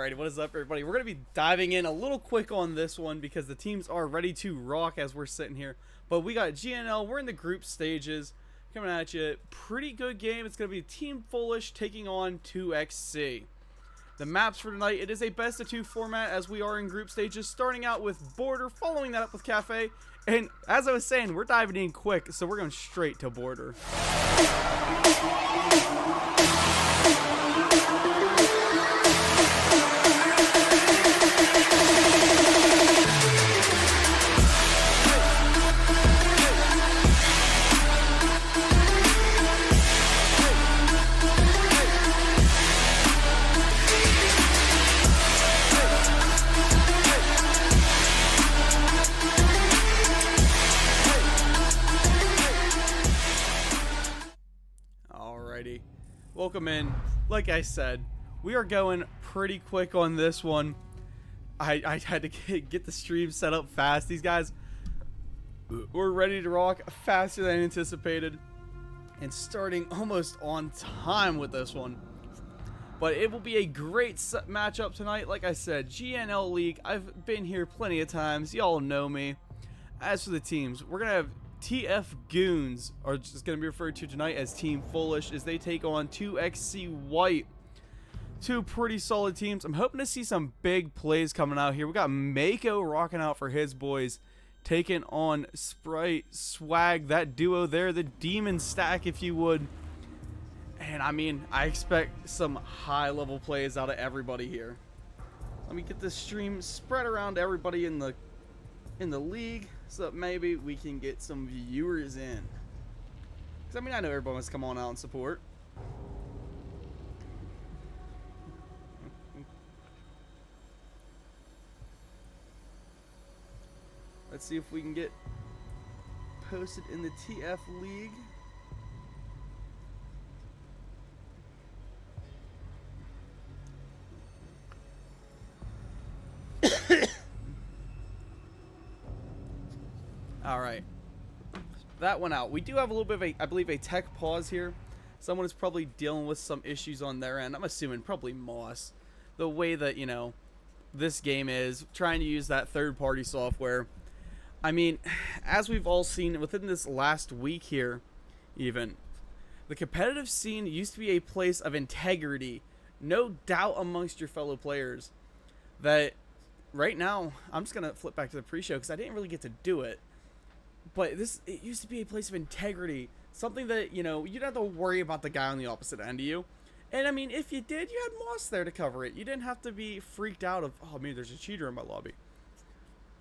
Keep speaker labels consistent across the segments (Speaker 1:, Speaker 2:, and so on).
Speaker 1: Alrighty, what is up, everybody? We're going to be diving in a little quick on this one because the teams are ready to rock as we're sitting here. But we got GNL. We're in the group stages. Coming at you. Pretty good game. It's going to be Team Foolish taking on 2XC. The maps for tonight, it is a best of two format as we are in group stages. Starting out with Border, following that up with Cafe. And as I was saying, we're diving in quick, so we're going straight to Border. Alrighty, welcome in. Like I said, we are going pretty quick on this one. I had to get the stream set up fast. These guys were ready to rock faster than anticipated and starting almost on time with this one. But it will be a great matchup tonight. Like I said, GNL League, I've been here plenty of times. Y'all know me. As for the teams, we're going to have TF Goons, are just going to be referred to tonight as Team Foolish, as they take on 2XC White. Two pretty solid teams. I'm hoping to see some big plays coming out here. We got Mako rocking out for his boys, taking on Sprite, Swag, that duo there, the Demon Stack, if you would. And I mean, I expect some high-level plays out of everybody here. Let me get this stream spread around to everybody in the league, so that maybe we can get some viewers in. Because, I mean, I know everybody wants to come on out and support. Let's see if we can get posted in the TF League. Alright, that went out. We do have a little bit of I believe, a tech pause here. Someone is probably dealing with some issues on their end. I'm assuming probably Moss. The way that, you know, this game is, trying to use that third-party software. I mean, as we've all seen within this last week here, even, the competitive scene used to be a place of integrity. No doubt amongst your fellow players. That right now, I'm just going to flip back to the pre-show because I didn't really get to do it. But it used to be a place of integrity. Something that, you know, you didn't have to worry about the guy on the opposite end of you. And, I mean, if you did, you had Moss there to cover it. You didn't have to be freaked out of, oh, maybe there's a cheater in my lobby.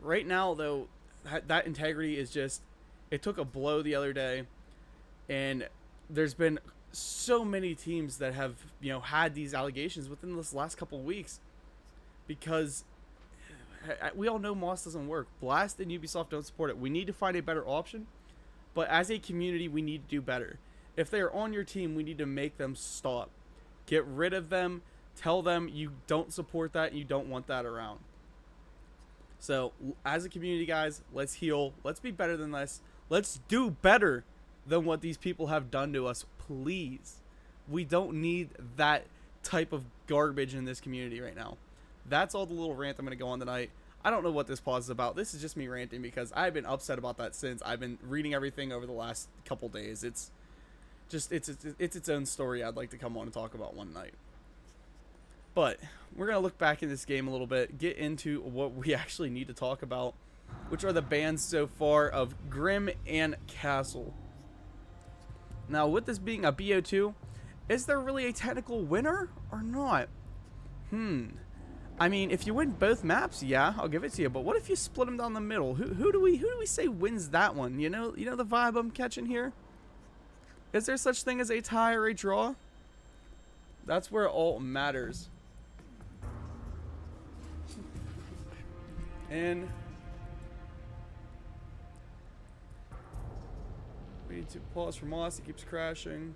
Speaker 1: Right now, though, that integrity is just, it took a blow the other day. And there's been so many teams that have, you know, had these allegations within this last couple of weeks. Because we all know Moss doesn't work. Blast and Ubisoft don't support it. We need to find a better option. But as a community, we need to do better. If they're on your team, we need to make them stop. Get rid of them. Tell them you don't support that and you don't want that around. So, as a community, guys, let's heal. Let's be better than this. Let's do better than what these people have done to us, please. We don't need that type of garbage in this community right now. That's all the little rant I'm going to go on tonight. I don't know what this pause is about. This is just me ranting because I've been upset about that since I've been reading everything over the last couple days. It's just, it's its own story I'd like to come on and talk about one night. But we're going to look back in this game a little bit, get into what we actually need to talk about, which are the bans so far of Grim and Castle. Now, with this being a BO2, is there really a technical winner or not? I mean, if you win both maps, yeah, I'll give it to you. But what if you split them down the middle? Who do we say wins that one? You know the vibe I'm catching here? Is there such thing as a tie or a draw? That's where it all matters. And we need to pause for Moss. He keeps crashing.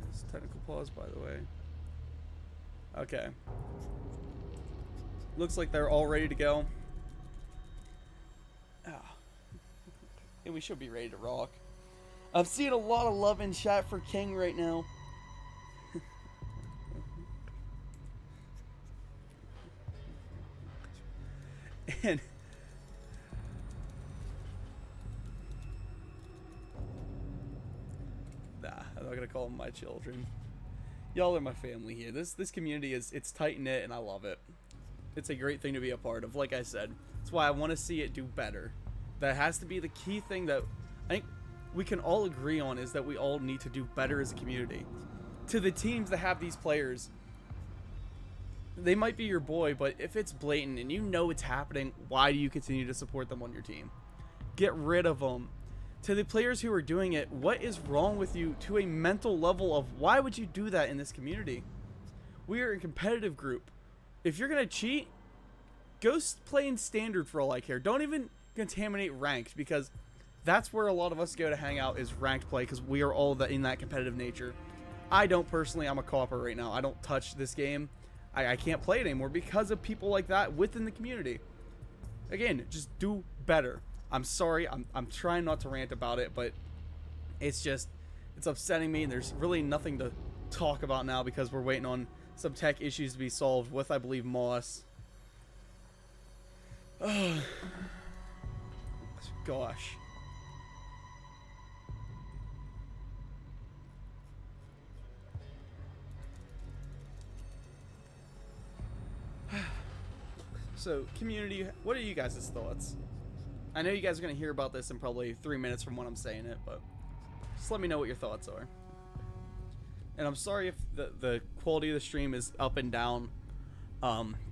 Speaker 1: It's technical pause, by the way. Okay. Looks like they're all ready to go. And we should be ready to rock. I'm seeing a lot of love in chat for King right now. And nah, I'm not gonna call them my children. Y'all are my family here. This community it's tight knit, and I love it. It's a great thing to be a part of. Like I said, that's why I want to see it do better. That has to be the key thing that I think we can all agree on, is that we all need to do better as a community. To the teams that have these players, they might be your boy, but if it's blatant and you know it's happening, why do you continue to support them on your team? Get rid of them. To the players who are doing it, what is wrong with you to a mental level of why would you do that in this community? We are a competitive group. If you're going to cheat, go play in standard for all I care. Don't even contaminate ranked, because that's where a lot of us go to hang out, is ranked play, because we are all in that competitive nature. I don't personally. I'm a copper right now. I don't touch this game. I can't play it anymore because of people like that within the community. Again, just do better. I'm sorry. I'm trying not to rant about it, but it's upsetting me, and there's really nothing to talk about now because we're waiting on some tech issues to be solved with, I believe, Moss. Oh, gosh. So, community, what are you guys' thoughts? I know you guys are going to hear about this in probably 3 minutes from when I'm saying it, but just let me know what your thoughts are. And I'm sorry if the quality of the stream is up and down.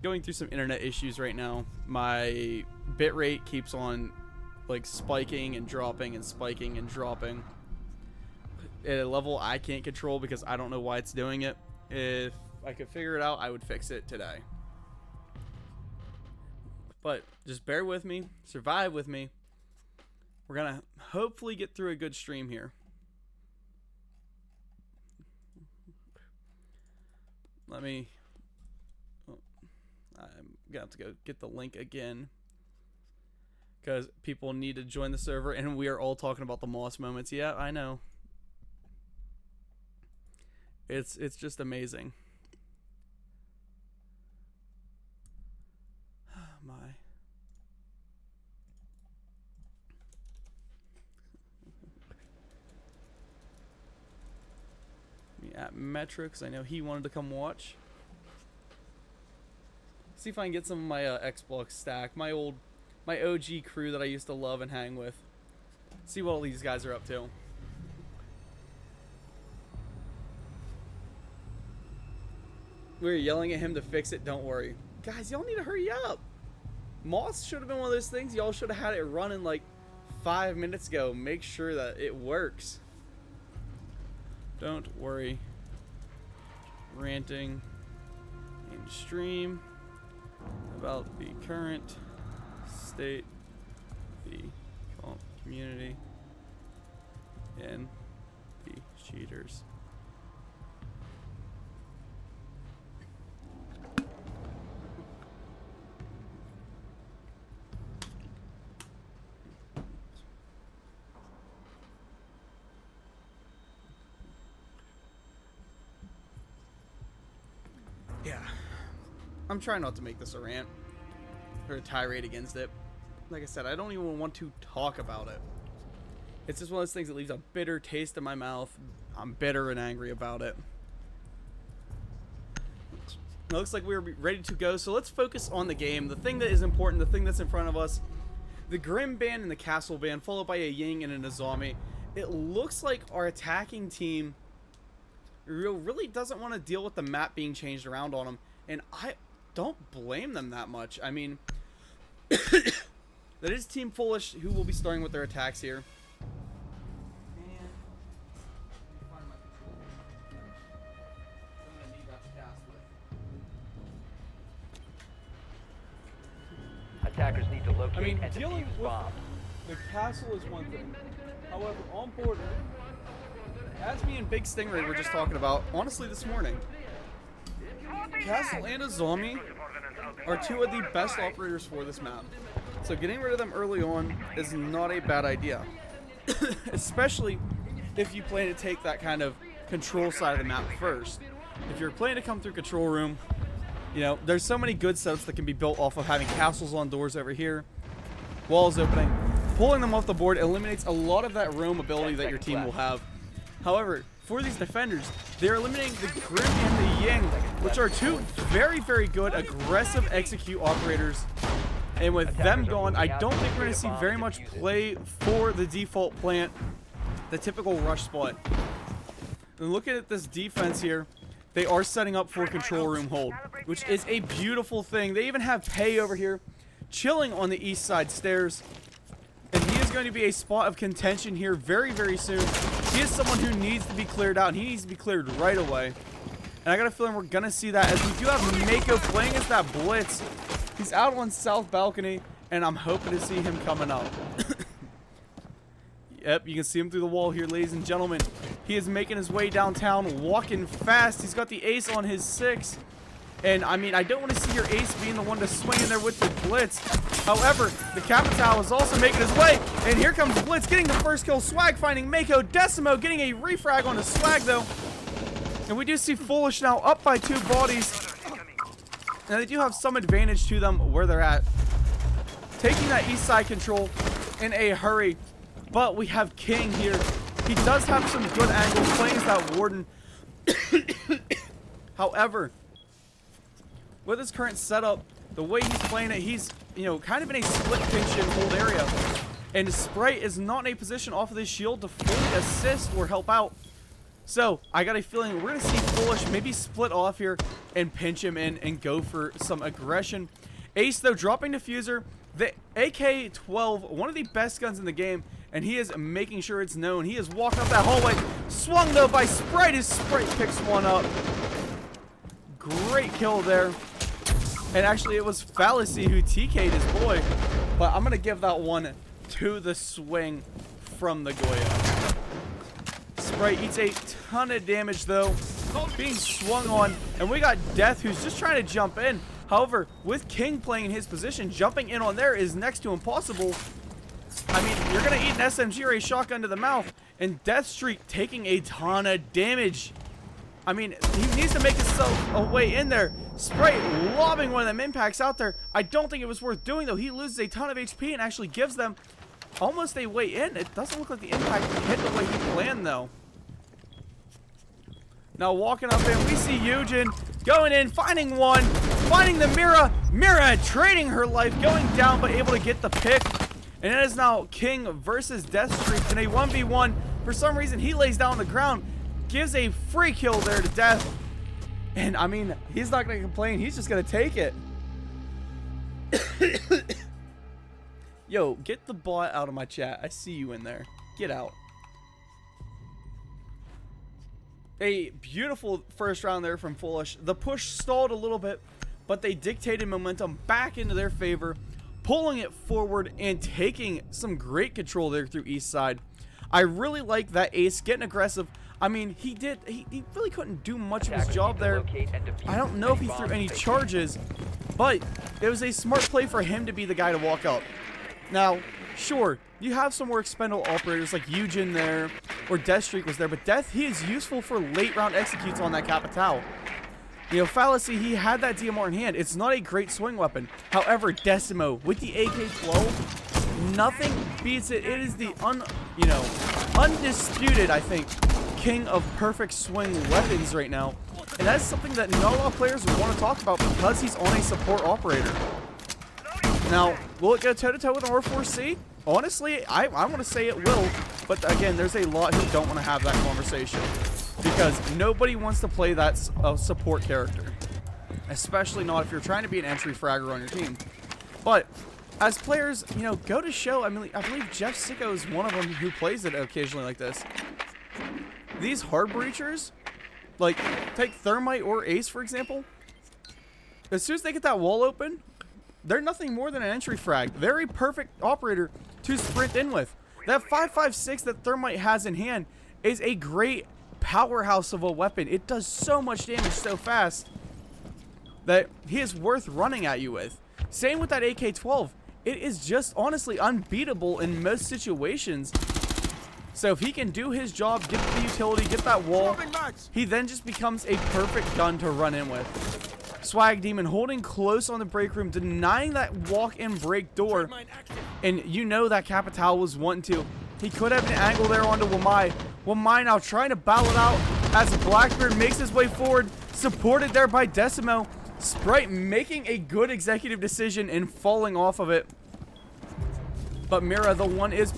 Speaker 1: Going through some internet issues right now. My bitrate keeps on like spiking and dropping and spiking and dropping at a level I can't control because I don't know why it's doing it. If I could figure it out, I would fix it today. But just bear with me, survive with me. We're gonna hopefully get through a good stream here. Let me, I'm gonna have to go get the link again because people need to join the server, and we are all talking about the Moss moments. Yeah, I know. It's just amazing. My. At Metrics, I know he wanted to come watch. See if I can get some of my Xbox stack, my OG crew that I used to love and hang with. See what all these guys are up to. We were yelling at him to fix it. Don't worry, guys. Y'all need to hurry up. Moss should have been one of those things. Y'all should have had it running like 5 minutes ago. Make sure that it works. Don't worry. Ranting in stream about the current state of the community and the cheaters. Yeah, I'm trying not to make this a rant or a tirade against it. Like I said, I don't even want to talk about it. It's just one of those things that leaves a bitter taste in my mouth. I'm bitter and angry about it. It looks like we're ready to go, so let's focus on the game. The thing that is important, the thing that's in front of us. The Grim Band and the Castle Band, followed by a Ying and a Nazami. It looks like our attacking team really doesn't want to deal with the map being changed around on them, and I don't blame them that much. I mean, that is Team Foolish who will be starting with their attacks here.
Speaker 2: Attackers need to locate and
Speaker 1: dealing
Speaker 2: defuse
Speaker 1: with
Speaker 2: bombs.
Speaker 1: the castle is one thing. However, on board, as me and Big Stingray were just talking about, honestly, this morning, Castle and Azami are two of the best operators for this map. So getting rid of them early on is not a bad idea. Especially if you plan to take that kind of control side of the map first. If you're planning to come through control room You know, there's so many good setups that can be built off of having castles on doors over here, walls opening. Pulling them off the board eliminates a lot of that roam ability that your team will have. However, for these defenders, they're eliminating the Grim and the Ying, which are two very, very good aggressive execute operators. And with them gone, I don't think we're going to see very much play for the default plant, the typical rush spot. And looking at this defense here, they are setting up for control room hold, which is a beautiful thing. They even have Pei over here chilling on the east side stairs. And he is going to be a spot of contention here very, very soon. He is someone who needs to be cleared out, and he needs to be cleared right away. And I got a feeling we're going to see that, as we do have Mako playing as that blitz. He's out on south balcony, and I'm hoping to see him coming up. Yep, you can see him through the wall here, ladies and gentlemen. He is making his way downtown, walking fast. He's got the ace on his 6. And, I mean, I don't want to see your ace being the one to swing in there with the blitz. However, the Capital is also making his way. And here comes Blitz getting the first kill. Swag finding Mako. Decimo getting a refrag on the Swag, though. And we do see Foolish now up by 2 bodies. Now, they do have some advantage to them where they're at. Taking that east side control in a hurry. But we have King here. He does have some good angles, playing as that Warden. However, with his current setup, the way he's playing it, he's, you know, kind of in a split pinch and hold area. And Sprite is not in a position off of this shield to fully assist or help out. So, I got a feeling we're going to see Foolish maybe split off here and pinch him in and go for some aggression. Ace, though, dropping Diffuser. The AK-12, one of the best guns in the game, and he is making sure it's known. He is walking up that hallway. Swung, though, by Sprite as Sprite picks one up. Great kill there. And actually, it was Fallacy who TK'd his boy. But I'm going to give that one to the swing from the Goya. Sprite eats a ton of damage, though, being swung on. And we got Death, who's just trying to jump in. However, with King playing in his position, jumping in on there is next to impossible. I mean, you're going to eat an SMG or a shotgun to the mouth. And Deathstreak taking a ton of damage. I mean, he needs to make himself a way in there. Sprite lobbing one of them impacts out there. I don't think it was worth doing, though. He loses a ton of HP and actually gives them almost a way in. It doesn't look like the impact hit the way he planned, though. Now walking up in, we see Eugen going in, finding one, finding the Mira. Mira trading her life, going down, but able to get the pick. And it is now King versus Deathstreak in a 1v1. For some reason, he lays down on the ground, gives a free kill there to Death. And, I mean, he's not going to complain. He's just going to take it. Yo, get the bot out of my chat. I see you in there. Get out. A beautiful first round there from Foolish. The push stalled a little bit, but they dictated momentum back into their favor, pulling it forward and taking some great control there through east side. I really like that Ace getting aggressive. I mean, he really couldn't do much of his job there. I don't know if he threw any charges, but it was a smart play for him to be the guy to walk up. Now, sure, you have some more expendable operators like Eugen there, or Deathstreak was there, but Death, he is useful for late round executes on that Capital. You know, Fallacy, he had that DMR in hand. It's not a great swing weapon. However, Decimo, with the AK-12, nothing beats it. It is the undisputed, I think, king of perfect swing weapons right now. And that's something that not a lot of players want to talk about because he's on a support operator. Now, will it go toe-to-toe with an R4C? Honestly, I want to say it will. But again, there's a lot who don't want to have that conversation. Because nobody wants to play that support character. Especially not if you're trying to be an entry fragger on your team. But as players, you know, go to show. I mean, I believe Jeff Sicko is one of them who plays it occasionally like this. These hard breachers, like take Thermite or Ace for example. As soon as they get that wall open, they're nothing more than an entry frag. They're a perfect operator to sprint in with. That 5.56 that Thermite has in hand is a great powerhouse of a weapon. It does so much damage so fast that he is worth running at you with. Same with that AK-12. It is just honestly unbeatable in most situations. So if he can do his job, get the utility, get that wall, he then just becomes a perfect gun to run in with. Swag Demon holding close on the break room, denying that walk-in break door. And you know that Capital was wanting to. He could have an angle there onto Wamai. Wamai now trying to battle it out as Blackbeard makes his way forward, supported there by Decimo. Sprite making a good executive decision and falling off of it. But Mira, the one who is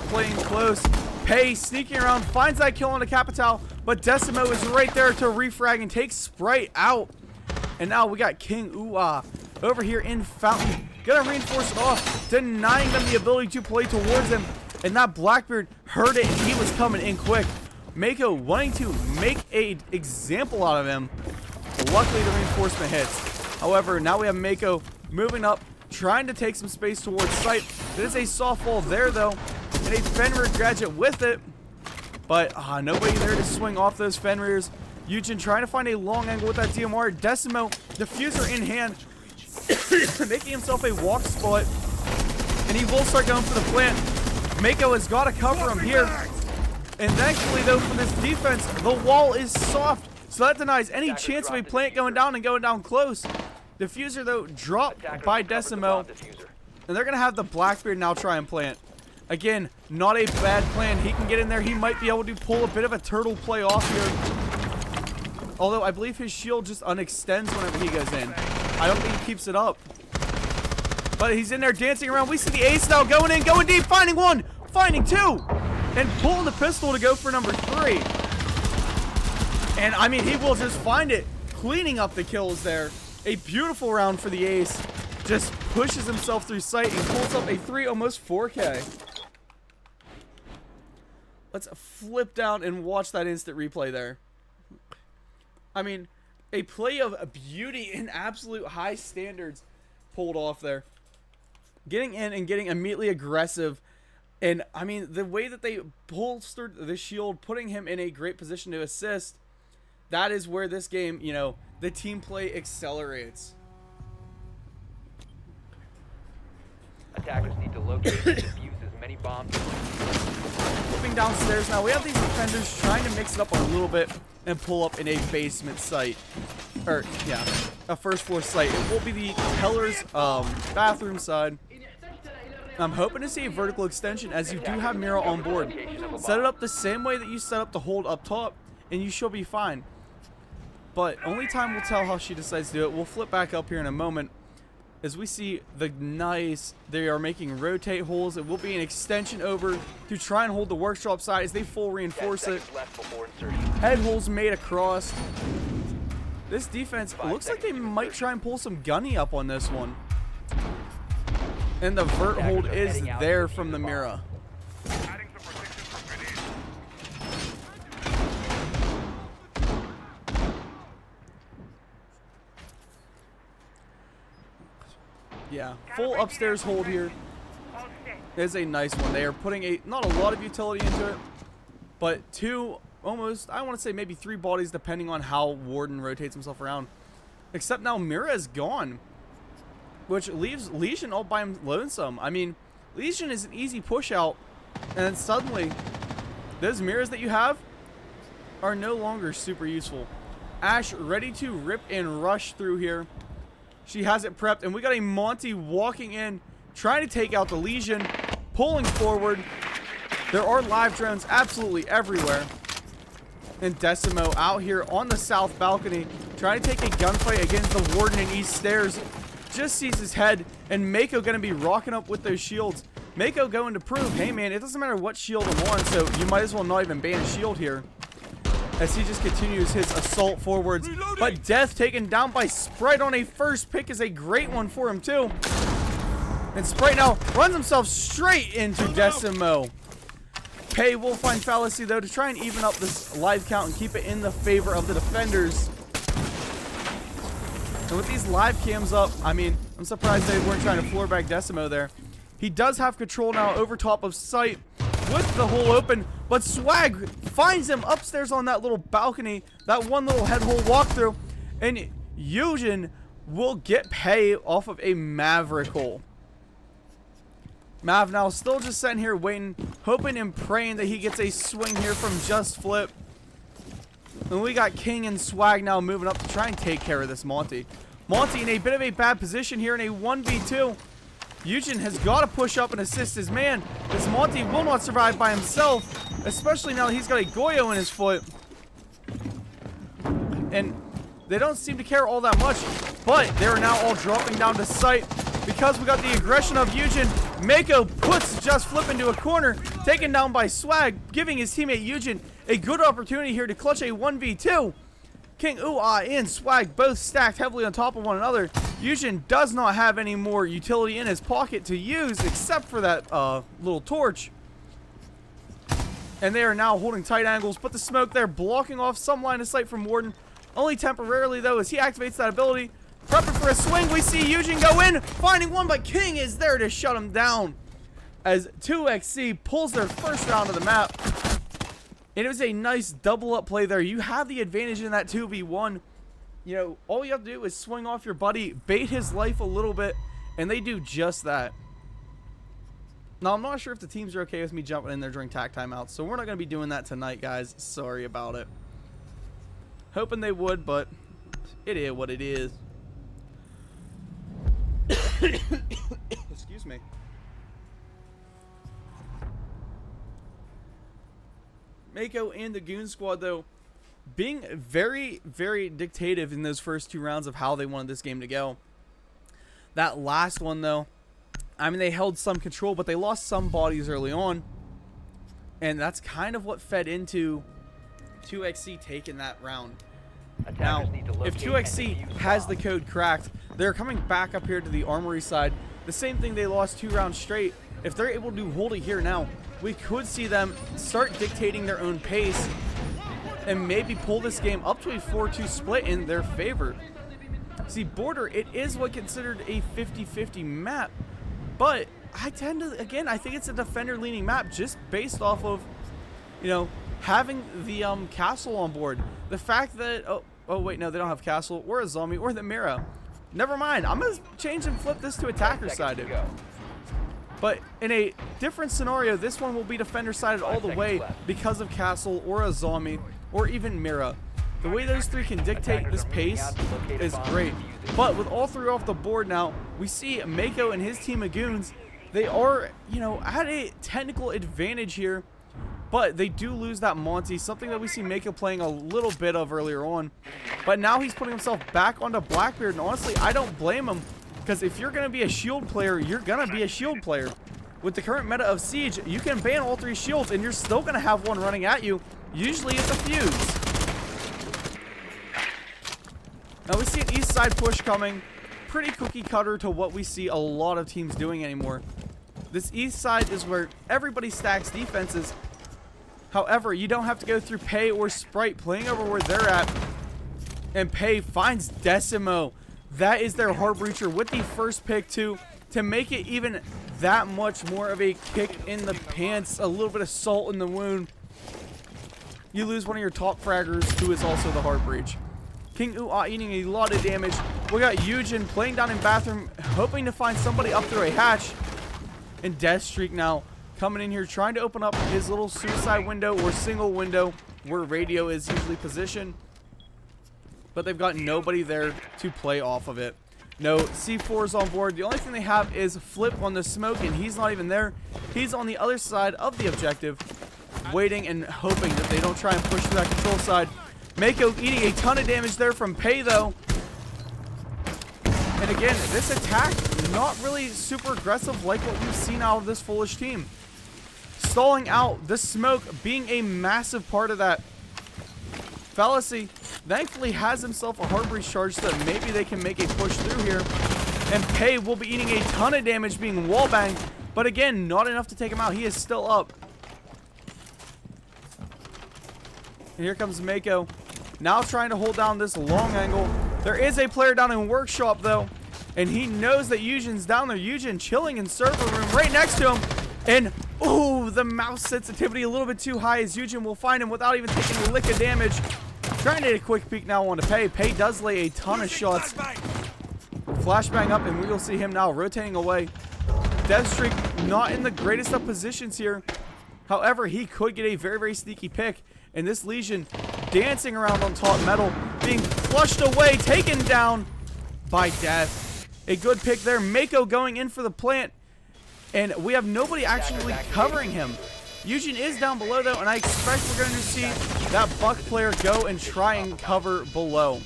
Speaker 1: playing close. Pei sneaking around, finds that kill on the Capital, but Decimo is right there to refrag and take Sprite out. And now we got King Ooh-Ah over here in Fountain. Gonna reinforce it off, denying them the ability to play towards him. And that Blackbeard heard it and he was coming in quick. Mako wanting to make an example out of him. Luckily the reinforcement hits. However, now we have Mako moving up, trying to take some space towards site. There is a softball there though, and a Fenrir gadget with it. But nobody there to swing off those Fenrirs. Eugen trying to find a long angle with that DMR. Decimo, diffuser in hand, making himself a walk spot. And he will start going for the plant. Mako has got to cover him here. And thankfully though for this defense, the wall is soft. So that denies any chance of a plant going down and going down close. Diffuser though dropped by Decimo. And they're going to have the Blackbeard now try and plant. Again, not a bad plan. He can get in there. He might be able to pull a bit of a turtle play off here. Although I believe his shield just unextends whenever he goes in. I don't think he keeps it up. But he's in there dancing around. We see the ace now going in, going deep, finding one, finding two, and pulling the pistol to go for number 3. And I mean, he will just find it, cleaning up the kills there. A beautiful round for the ace. Just pushes himself through sight and pulls up a 3, almost 4K. Let's flip down and watch that instant replay there. I mean, a play of beauty and absolute high standards pulled off there. Getting in and getting immediately aggressive. And, I mean, the way that they bolstered the shield, putting him in a great position to assist, that is where this game, you know, the team play accelerates.
Speaker 2: Attackers need to locate and defuse as many bombs.
Speaker 1: Moving downstairs now, we have these defenders trying to mix it up a little bit and pull up in a basement site. Or, yeah, a first floor site. It will be the Keller's bathroom side. I'm hoping to see a vertical extension as you do have Mira on board. Set it up the same way that you set up the hold up top and you should be fine. But only time will tell how she decides to do it. We'll flip back up here in a moment. As we see the nice, they are making rotate holes. It will be an extension over to try and hold the workshop side as they full reinforce it. Head holes made across. This defense looks like they might try and pull some gunny up on this one. And the vert hold is there from the Mira. Yeah, full upstairs hold here is a nice one. They are putting not a lot of utility into it, but 2, almost, I want to say maybe 3 bodies depending on how Warden rotates himself around. Except now Mira is gone, which leaves Legion all by him lonesome. I mean, Legion is an easy push out, and then suddenly those Miras that you have are no longer super useful. Ash ready to rip and rush through here. She has it prepped, and we got a Monty walking in, trying to take out the Legion, pulling forward. There are live drones absolutely everywhere. And Decimo out here on the south balcony, trying to take a gunfight against the Warden in East Stairs. Just sees his head, and Mako going to be rocking up with those shields. Mako going to prove, hey man, it doesn't matter what shield I'm on, so you might as well not even ban shield here. As he just continues his assault forwards. Reloading. But Death taken down by Sprite on a first pick is a great one for him too. And Sprite now runs himself straight into Decimo. Pei will find Fallacy though to try and even up this live count and keep it in the favor of the defenders. And with these live cams up, I mean, I'm surprised they weren't trying to floor back Decimo there. He does have control now over top of site with the hole open, but Swag finds him upstairs on that little balcony, that one little head hole walkthrough, and Eugen will get Pei off of a Maverick hole. Mav now still just sitting here waiting, hoping and praying that he gets a swing here from Just Flip. And we got King and Swag now moving up to try and take care of this Monty. Monty in a bit of a bad position here in a 1v2. Eugen has got to push up and assist his man. This Monty will not survive by himself, especially now that he's got a Goyo in his foot. And they don't seem to care all that much, but they're now all dropping down to sight because we got the aggression of Eugen. Mako puts Just Flip into a corner, taken down by Swag, giving his teammate Eugen a good opportunity here to clutch a 1v2. King Ooh-Ah and Swag both stacked heavily on top of one another. Eugen does not have any more utility in his pocket to use except for that little torch. And they are now holding tight angles, but the smoke there blocking off some line of sight from Warden. Only temporarily though as he activates that ability. Prepping for a swing, we see Eugen go in, finding one, but King is there to shut him down. As 2XC pulls their first round of the map. And it was a nice double up play there. You have the advantage in that 2v1. You know, all you have to do is swing off your buddy, bait his life a little bit, and they do just that. Now, I'm not sure if the teams are okay with me jumping in there during tac timeouts, so we're not going to be doing that tonight, guys. Sorry about it. Hoping they would, but it is what it is. Excuse me. Mako and the Goon Squad, though, being very, very dictative in those first two rounds of how they wanted this game to go. That last one, though, I mean, they held some control, but they lost some bodies early on. And that's kind of what fed into 2XC taking that round. Now, if 2XC has the code cracked, they're coming back up here to the armory side. The same thing they lost 2 rounds straight. If they're able to hold it here now, we could see them start dictating their own pace and maybe pull this game up to a 4-2 split in their favor. See, Border, it is what considered a 50-50 map, but I tend to, again, I think it's a defender-leaning map just based off of, you know, having the castle on board. The fact that, oh wait, no, they don't have castle or a zombie or the Mira. Never mind, I'm going to change and flip this to attacker-sided. But in a different scenario, this one will be defender-sided all the way because of castle or a zombie or even Mira. The way those three can dictate this pace is great. But with all three off the board now, we see Mako and his team of goons. They are, you know, at a technical advantage here, but they do lose that Monty, something that we see Mako playing a little bit of earlier on. But now he's putting himself back onto Blackbeard, and honestly, I don't blame him. Because if you're going to be a shield player, you're going to be a shield player. With the current meta of Siege, you can ban all 3 shields, and you're still going to have one running at you. Usually it's a fuse. Now we see an east side push coming. Pretty cookie cutter to what we see a lot of teams doing anymore. This east side is where everybody stacks defenses. However, you don't have to go through Pay or Sprite playing over where they're at. And Pay finds Decimo. That is their hard breacher with the first pick too, to make it even that much more of a kick in the pants, a little bit of salt in the wound. You lose one of your top fraggers, who is also the hard breach. King Ooh-Ah eating a lot of damage. We got Eugen playing down in bathroom, hoping to find somebody up through a hatch. And Deathstreak now coming in here, trying to open up his little suicide window or single window where radio is usually positioned. But they've got nobody there to play off of it. No C4s on board. The only thing they have is Flip on the smoke, and he's not even there. He's on the other side of the objective, waiting and hoping that they don't try and push through that control side. Mako eating a ton of damage there from Pay, though. And again, this attack, not really super aggressive like what we've seen out of this foolish team. Stalling out, the smoke being a massive part of that. Fallacy thankfully has himself a hard breach charge so that maybe they can make a push through here. And Pay will be eating a ton of damage being wallbanged, but again, not enough to take him out. He is still up. And here comes Mako, now trying to hold down this long angle. There is a player down in workshop though, and he knows that Eugen's down there. Eugen chilling in server room right next to him. And ooh, the mouse sensitivity a little bit too high as Eugen will find him without even taking a lick of damage. Trying to get a quick peek now on to Pay. Pay does lay a ton of shots. Flashbang up, and we will see him now rotating away. Deathstreak not in the greatest of positions here. However, he could get a very, very sneaky pick. And this Legion dancing around on top metal, being flushed away, taken down. by Death. A good pick there. Mako going in for the plant. And we have nobody actually covering him. Eugen is down below, though, and I expect we're going to see that Buck player go and try and cover below.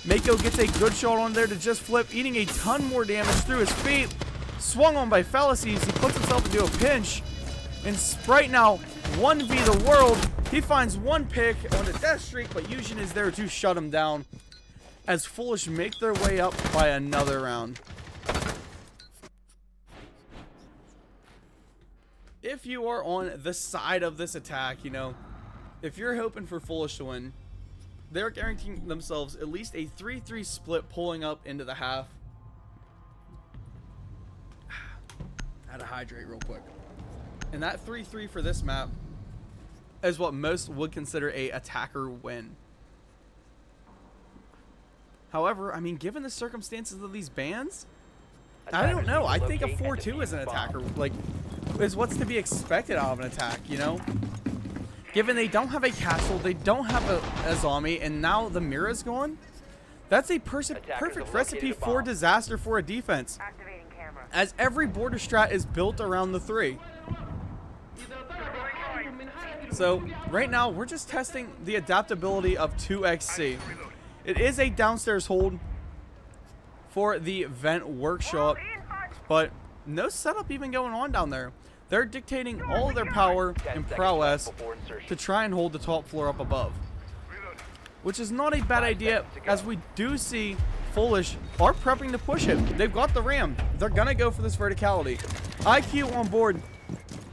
Speaker 1: Mako gets a good shot on there to just flip, eating a ton more damage through his feet. Swung on by Fallacies. He puts himself into a pinch. And Sprite now 1v the world. He finds one pick on a death streak, but Eugen is there to shut him down. As Foolish make their way up by another round. If you are on the side of this attack, you know, if you're hoping for Foolish to win, they're guaranteeing themselves at least a 3-3 split pulling up into the half. I had to hydrate real quick. And that 3-3 for this map is what most would consider a attacker win. However, I mean, given the circumstances of these bans, I don't know. I think a 4-2 as an attacker, like, is what's to be expected out of an attack, you know? Given they don't have a castle, they don't have a zombie, and now the Mira's gone, that's a perfect recipe for disaster for a defense. As every border strat is built around the 3. So, right now, we're just testing the adaptability of 2XC. It is a downstairs hold for the vent workshop, but no setup even going on down there. They're dictating all of their power and prowess to try and hold the top floor up above, which is not a bad idea, as we do see Foolish are prepping to push it. They've got the ram. They're going to go for this verticality. IQ on board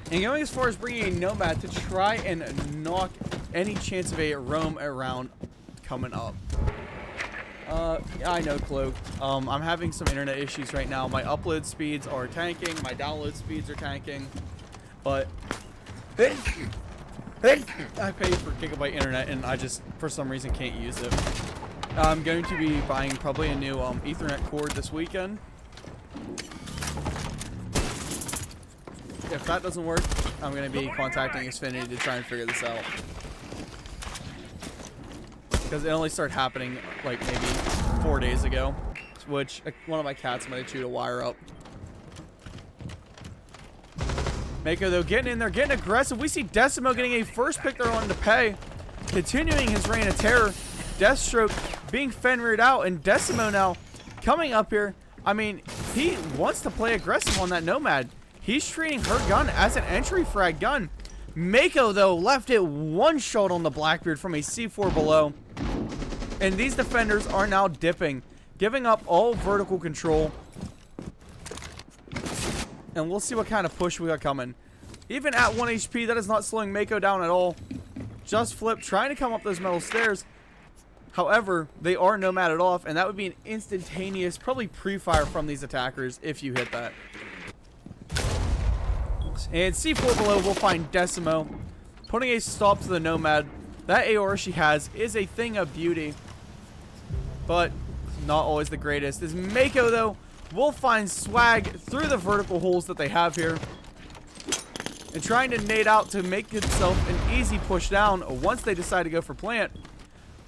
Speaker 1: and going as far as bringing a Nomad to try and knock any chance of a roam around coming up. I know, Cloak. I'm having some internet issues right now. My upload speeds are tanking. My download speeds are tanking. But I pay for gigabyte internet, and I just, for some reason, can't use it. I'm going to be buying probably a new Ethernet cord this weekend. If that doesn't work, I'm going to be contacting Xfinity to try and figure this out. Because it only started happening like maybe 4 days ago, which one of my cats might have chewed a wire up. Mako, though, getting in there, getting aggressive. We see Decimo getting a first pick there on to pay, continuing his reign of terror. Deathstroke being Fenrir'd out, and Decimo now coming up here. I mean, he wants to play aggressive on that Nomad. He's treating her gun as an entry frag gun. Mako, though, left it one shot on the Blackbeard from a C4 below. And these defenders are now dipping, giving up all vertical control. And we'll see what kind of push we got coming. Even at 1 HP, that is not slowing Mako down at all. Just Flip trying to come up those metal stairs. However, they are Nomaded off, and that would be an instantaneous, probably pre-fire from these attackers if you hit that. And C4 below will find Decimo, putting a stop to the Nomad. That AR she has is a thing of beauty, but not always the greatest. As Mako, though, will find Swag through the vertical holes that they have here, and trying to nade out to make itself an easy push down once they decide to go for plant.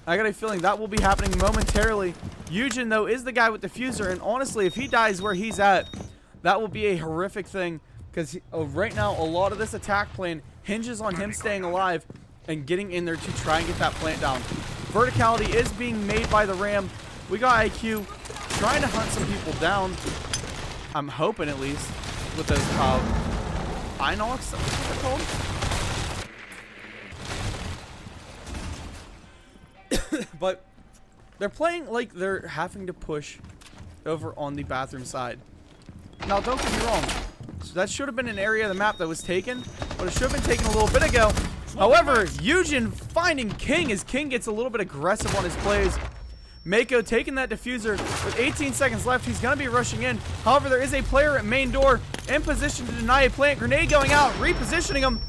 Speaker 1: I got a feeling that will be happening momentarily. Eugen, though, is the guy with the fuser, and honestly, if he dies where he's at, that will be a horrific thing, because right now, a lot of this attack plan hinges on him staying alive and getting in there to try and get that plant down. Verticality is being made by the Ram. We got IQ trying to hunt some people down. I'm hoping, at least, with those Inox, that's what they're called. But they're playing like they're having to push over on the bathroom side. Now, don't get me wrong. That should have been an area of the map that was taken, but it should have been taken a little bit ago. However, Eugen finding King as King gets a little bit aggressive on his plays. Mako taking that diffuser with 18 seconds left. He's going to be rushing in. However, there is a player at main door in position to deny a plant. Grenade going out, repositioning him.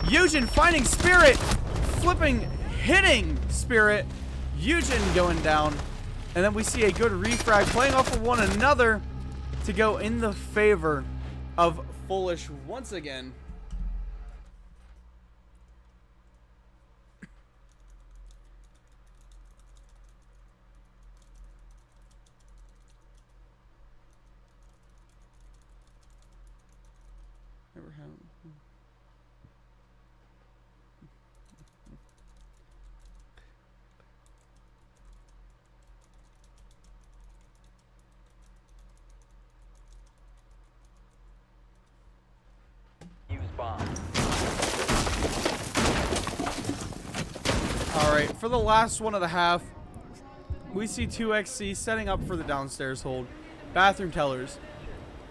Speaker 1: Eugen finding Spirit, flipping, hitting Spirit. Eugen going down. And then we see a good refrag playing off of one another to go in the favor of Foolish once again.
Speaker 2: Use bomb.
Speaker 1: Alright, for the last one of the half, we see 2XC setting up for the downstairs hold. Bathroom tellers.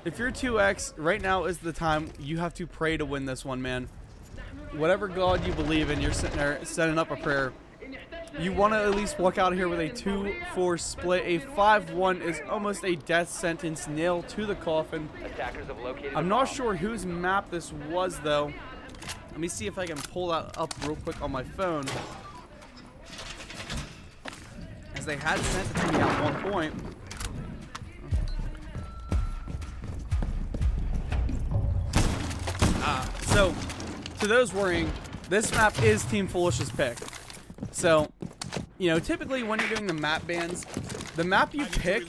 Speaker 1: If you're 2X, right now is the time you have to pray to win this one, man. Whatever God you believe in, you're sitting there setting up a prayer. You want to at least walk out of here with a 2-4 split. A 5-1 is almost a death sentence, nailed to the coffin.
Speaker 2: Attackers have located
Speaker 1: I'm
Speaker 2: a
Speaker 1: not
Speaker 2: bomb.
Speaker 1: sure whose map this was, though. Let me see if I can pull that up real quick on my phone. As they had sent it to me at one point. So, to those worrying, this map is Team Foolish's pick. So, you know, typically when you're doing the map bans, the map you pick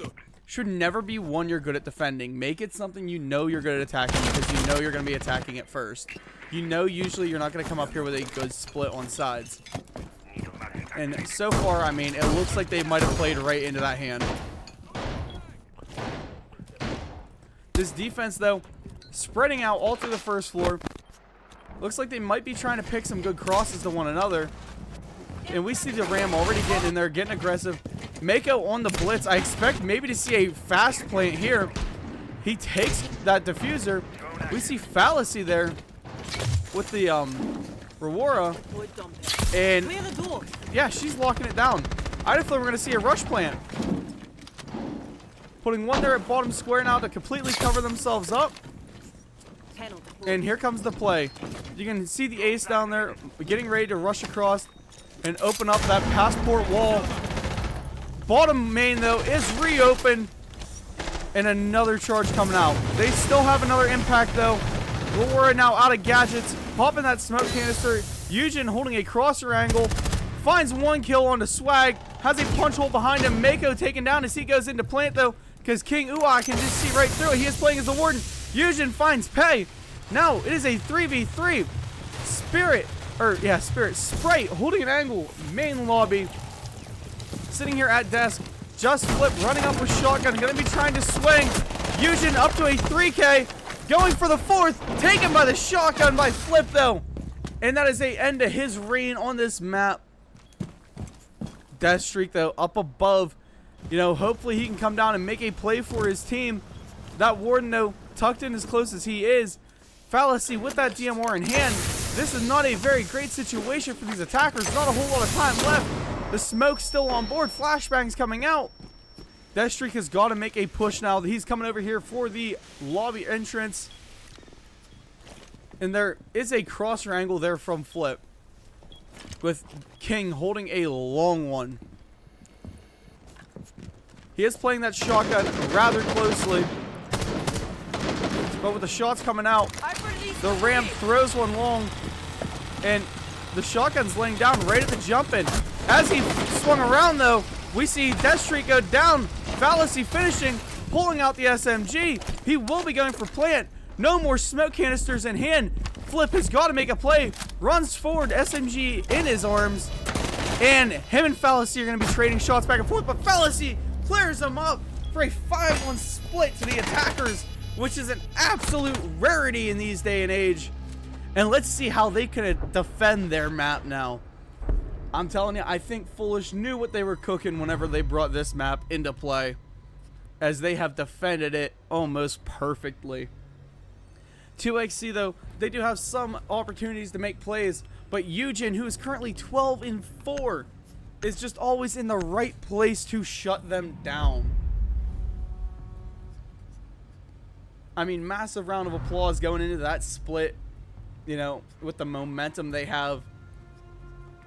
Speaker 1: should never be one you're good at defending. Make it something you know you're good at attacking because you know you're going to be attacking it first. You know usually you're not going to come up here with a good split on sides. And so far, I mean, it looks like they might have played right into that hand. This defense, though, spreading out all through the first floor. Looks like they might be trying to pick some good crosses to one another. And we see the Ram already getting in there, getting aggressive. Mako on the blitz. I expect maybe to see a fast plant here. He takes that diffuser. We see Fallacy there with the Rewara. And yeah, she's locking it down. I thought we were going to see a rush plant. Putting one there at bottom square now to completely cover themselves up. And here comes the play. You can see the ace down there getting ready to rush across and open up that passport wall. Bottom main, though, is reopened. And another charge coming out. They still have another impact, though. We're now out of gadgets. Popping that smoke canister. Eugen holding a crosser angle. Finds one kill on the swag. Has a punch hole behind him. Mako taken down as he goes into plant, though. Because King Uwa can just see right through it. He is playing as the Warden. Eugen finds pay. Now it is a 3v3. Sprite holding an angle. Main lobby. Sitting here at desk. Just flip, running up with shotgun. Gonna be trying to swing. Eugen up to a 3K. Going for the fourth. Taken by the shotgun by Flip, though. And that is a end to his reign on this map. Death streak, though, up above. You know, hopefully he can come down and make a play for his team. That Warden, though, tucked in as close as he is. Fallacy with that DMR in hand. This is not a very great situation for these attackers. Not a whole lot of time left. The smoke's still on board. Flashbangs coming out. Deathstreak has got to make a push now. He's coming over here for the lobby entrance. And there is a crosser angle there from Flip. With King holding a long one. He is playing that shotgun rather closely. But with the shots coming out, the Ram throws one long. And the shotgun's laying down right at the jump in. As he swung around, though, we see Deathstreak go down. Fallacy finishing, pulling out the SMG. He will be going for plant. No more smoke canisters in hand. Flip has got to make a play. Runs forward, SMG in his arms. And him and Fallacy are going to be trading shots back and forth. But Fallacy clears them up for a 5-1 split to the attackers, which is an absolute rarity in these day and age. And let's see how they can defend their map now. I'm telling you, I think Foolish knew what they were cooking whenever they brought this map into play, as they have defended it almost perfectly. 2XC, though, they do have some opportunities to make plays, but Eugen, who is currently 12-4, is just always in the right place to shut them down. I mean, massive round of applause going into that split, you know, with the momentum they have.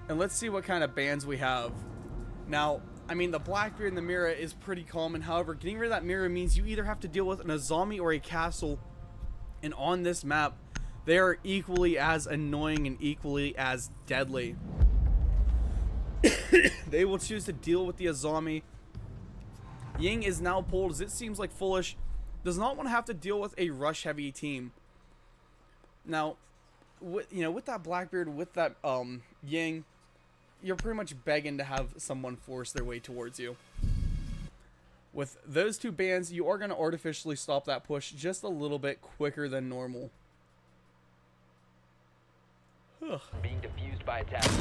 Speaker 1: And let's see what kind of bans we have. Now, I mean, the Blackbeard and the Mira is pretty common. However, getting rid of that Mira means you either have to deal with an Azami or a Castle. And on this map, they are equally as annoying and equally as deadly. They will choose to deal with the Azami. Ying is now pulled, as it seems like Foolish does not want to have to deal with a rush-heavy team. Now, with that Blackbeard, with that Ying, you're pretty much begging to have someone force their way towards you. With those two bands, you are going to artificially stop that push just a little bit quicker than normal. Ugh.
Speaker 2: Being diffused by attackers.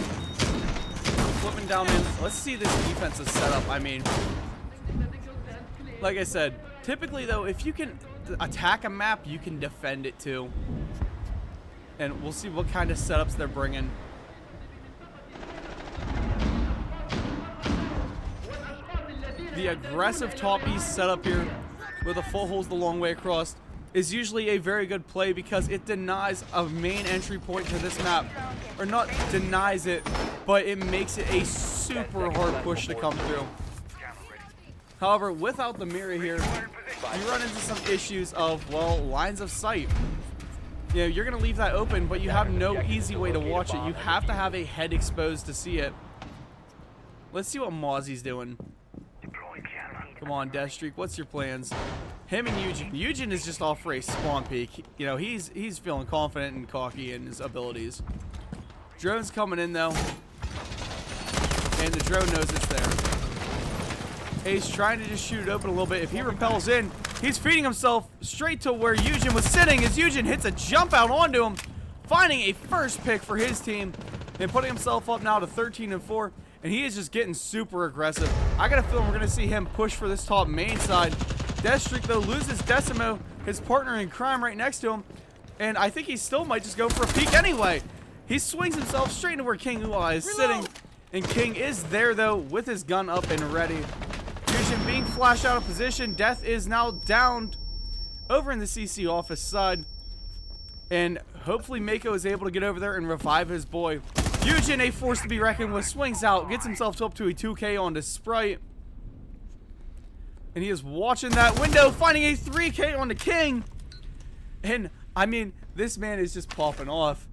Speaker 1: Flipping down in. Let's see this defensive setup. I mean, like I said, typically though, if you can attack a map, you can defend it too. And we'll see what kind of setups they're bringing. The aggressive top east setup here with a full holes the long way across is usually a very good play because it denies a main entry point to this map. Or not denies it, but it makes it a super hard push to come through. However, without the mirror here, you run into some issues of, well, lines of sight. You know, you're going to leave that open, but you have no easy way to watch it. You have to have a head exposed to see it. Let's see what Mozzie's doing. Come on, Deathstreak, what's your plans? Him and Eugen. Eugen is just off for a spawn peek. You know, he's feeling confident and cocky in his abilities. Drone's coming in, though. And the drone knows it's there. Ace trying to just shoot it open a little bit. If he repels in, he's feeding himself straight to where Eugen was sitting as Eugen hits a jump out onto him, finding a first pick for his team and putting himself up now to 13-4. And he is just getting super aggressive. I got a feeling we're going to see him push for this top main side. Deathstreak, though, loses Decimo, his partner in crime right next to him. And I think he still might just go for a peek anyway. He swings himself straight into where King Ua is sitting. And King is there, though, with his gun up and ready. Fusion being flashed out of position. Death is now downed over in the CC office side. And hopefully Mako is able to get over there and revive his boy. Fusion, a force to be reckoned with, swings out, gets himself up to a 2K onto Sprite. And he is watching that window, finding a 3K on the King. And, I mean, this man is just popping off.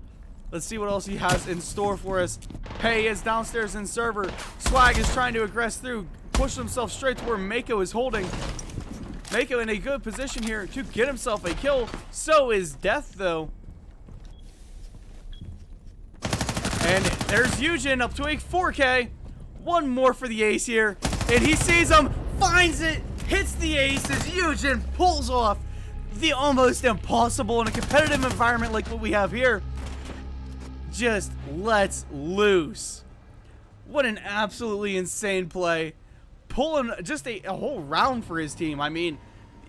Speaker 1: Let's see what else he has in store for us. Pei is downstairs in server. Swag is trying to aggress through, push himself straight to where Mako is holding. Mako in a good position here to get himself a kill. So is Death, though. And there's Eugen up to a 4K. One more for the ace here. And he sees him, finds it, hits the ace as Eugen pulls off the almost impossible in a competitive environment like what we have here. Just lets loose. What an absolutely insane play. Pulling just a whole round for his team. I mean,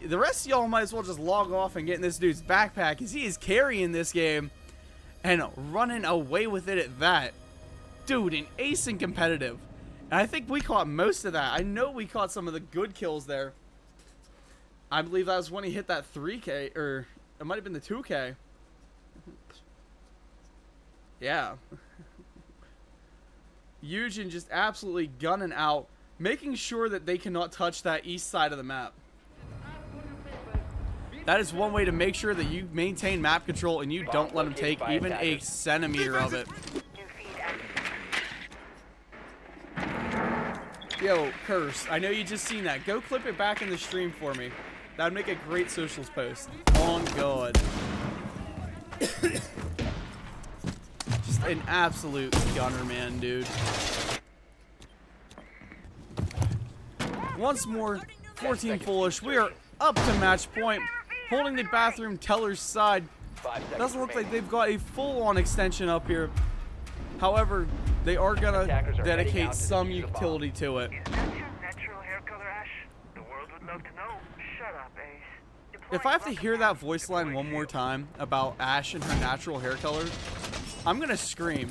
Speaker 1: the rest of y'all might as well just log off and get in this dude's backpack as he is carrying this game. And running away with it at that. Dude, an ace in competitive. And I think we caught most of that. I know we caught some of the good kills there. I believe that was when he hit that 3K. Or it might have been the 2K. Yeah. Eugen just absolutely gunning out. Making sure that they cannot touch that east side of the map. That is one way to make sure that you maintain map control and you don't let them take even a centimeter of it. Yo, Curse, I know you just seen that. Go clip it back in the stream for me. That would make a great socials post. On God. Just an absolute gunner, man, dude. Once more, 14 foolish. We are up to match point. Holding the bathroom teller's side. Doesn't look like they've got a full-on extension up here. However, they are going to dedicate some utility to it. If I have to hear that voice line one more time about Ash and her natural hair color, I'm going to scream.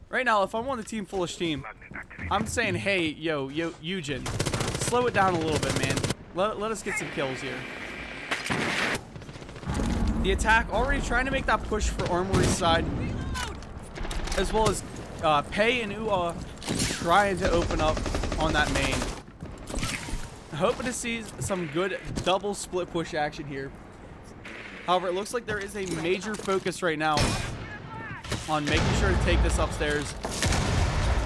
Speaker 1: Right now, if I'm on the Team Foolish team, I'm saying, hey, yo, Eugen, slow it down a little bit, man. Let us get some kills here. The attack already trying to make that push for Armory's side, as well as Pei and Ua trying to open up on that main. Hoping to see some good double split push action here. However, it looks like there is a major focus right now on making sure to take this upstairs,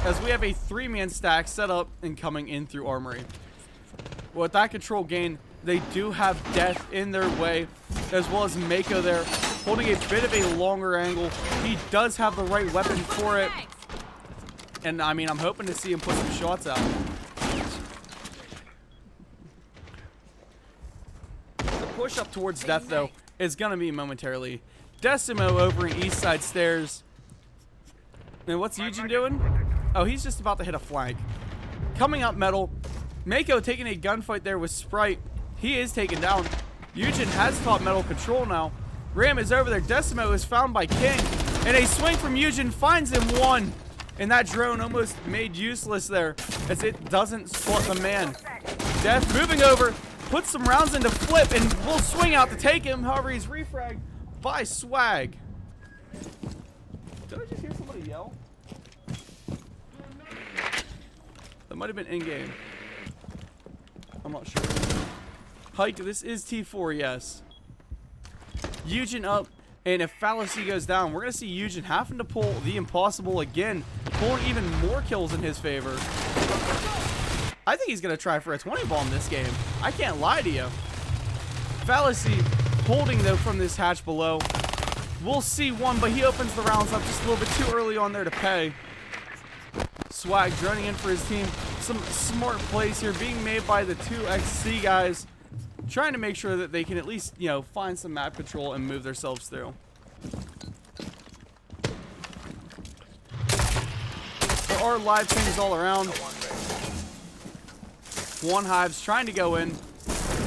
Speaker 1: as we have a 3-man stack set up and coming in through Armory. With that control gain, They do have Death in their way, as well as Mako there, holding a bit of a longer angle. He does have the right weapon for it. And, I mean, I'm hoping to see him put some shots out. The push up towards Death, though, is going to be momentarily. Decimo over in East Side Stairs. And what's Eugen doing? Oh, he's just about to hit a flank. Coming up Metal. Mako taking a gunfight there with Sprite. He is taken down. Eugen has taught Metal control now. Ram is over there. Decimo is found by King. And a swing from Eugen finds him one. And that drone almost made useless there, as it doesn't spot the man. Death moving over, puts some rounds into Flip, and will swing out to take him. However, he's refragged by Swag. Did I just hear somebody yell? That might have been in-game. I'm not sure. Hike, this is T4, yes. Eugen up. And if Fallacy goes down, we're going to see Eugen having to pull the impossible again, pulling even more kills in his favor. I think he's going to try for a 20 bomb this game. I can't lie to you. Fallacy holding, though, from this hatch below. We'll see one, but he opens the rounds up just a little bit too early on there to pay. Swag droning in for his team. Some smart plays here being made by the 2XC guys, trying to make sure that they can at least, you know, find some map control and move themselves through. There are live teams all around. One Hive's trying to go in,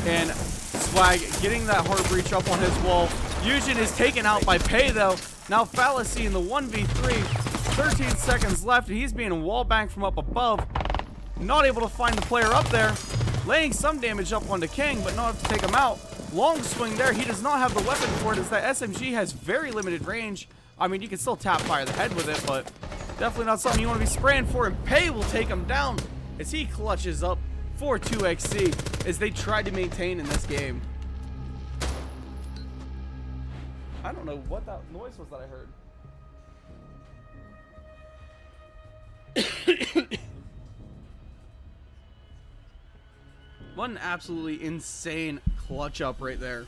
Speaker 1: and Swag getting that hard breach up on his wall. Eugen is taken out by Pay, though. Now Fallacy in the 1v3. 13 seconds left, and he's being wall banged from up above. Not able to find the player up there. Laying some damage up onto King, but not enough to take him out. Long swing there. He does not have the weapon for it, as that SMG has very limited range. I mean, you can still tap fire the head with it, but definitely not something you want to be spraying for. And Pay will take him down as he clutches up for 2XC as they try to maintain in this game. I don't know what that noise was that I heard. What an absolutely insane clutch up right there.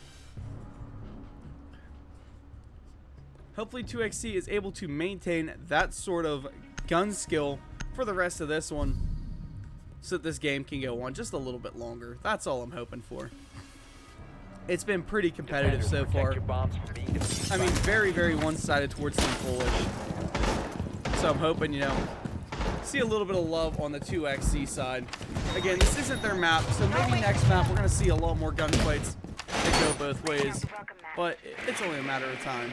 Speaker 1: Hopefully 2XC is able to maintain that sort of gun skill for the rest of this one, so that this game can go on just a little bit longer. That's all I'm hoping for. It's been pretty competitive so far. I mean, very, very one-sided towards Team Polish. So I'm hoping, you know, see a little bit of love on the 2XC side. Again, this isn't their map, so maybe next map we're going to see a lot more gunfights that go both ways. But it's only a matter of time.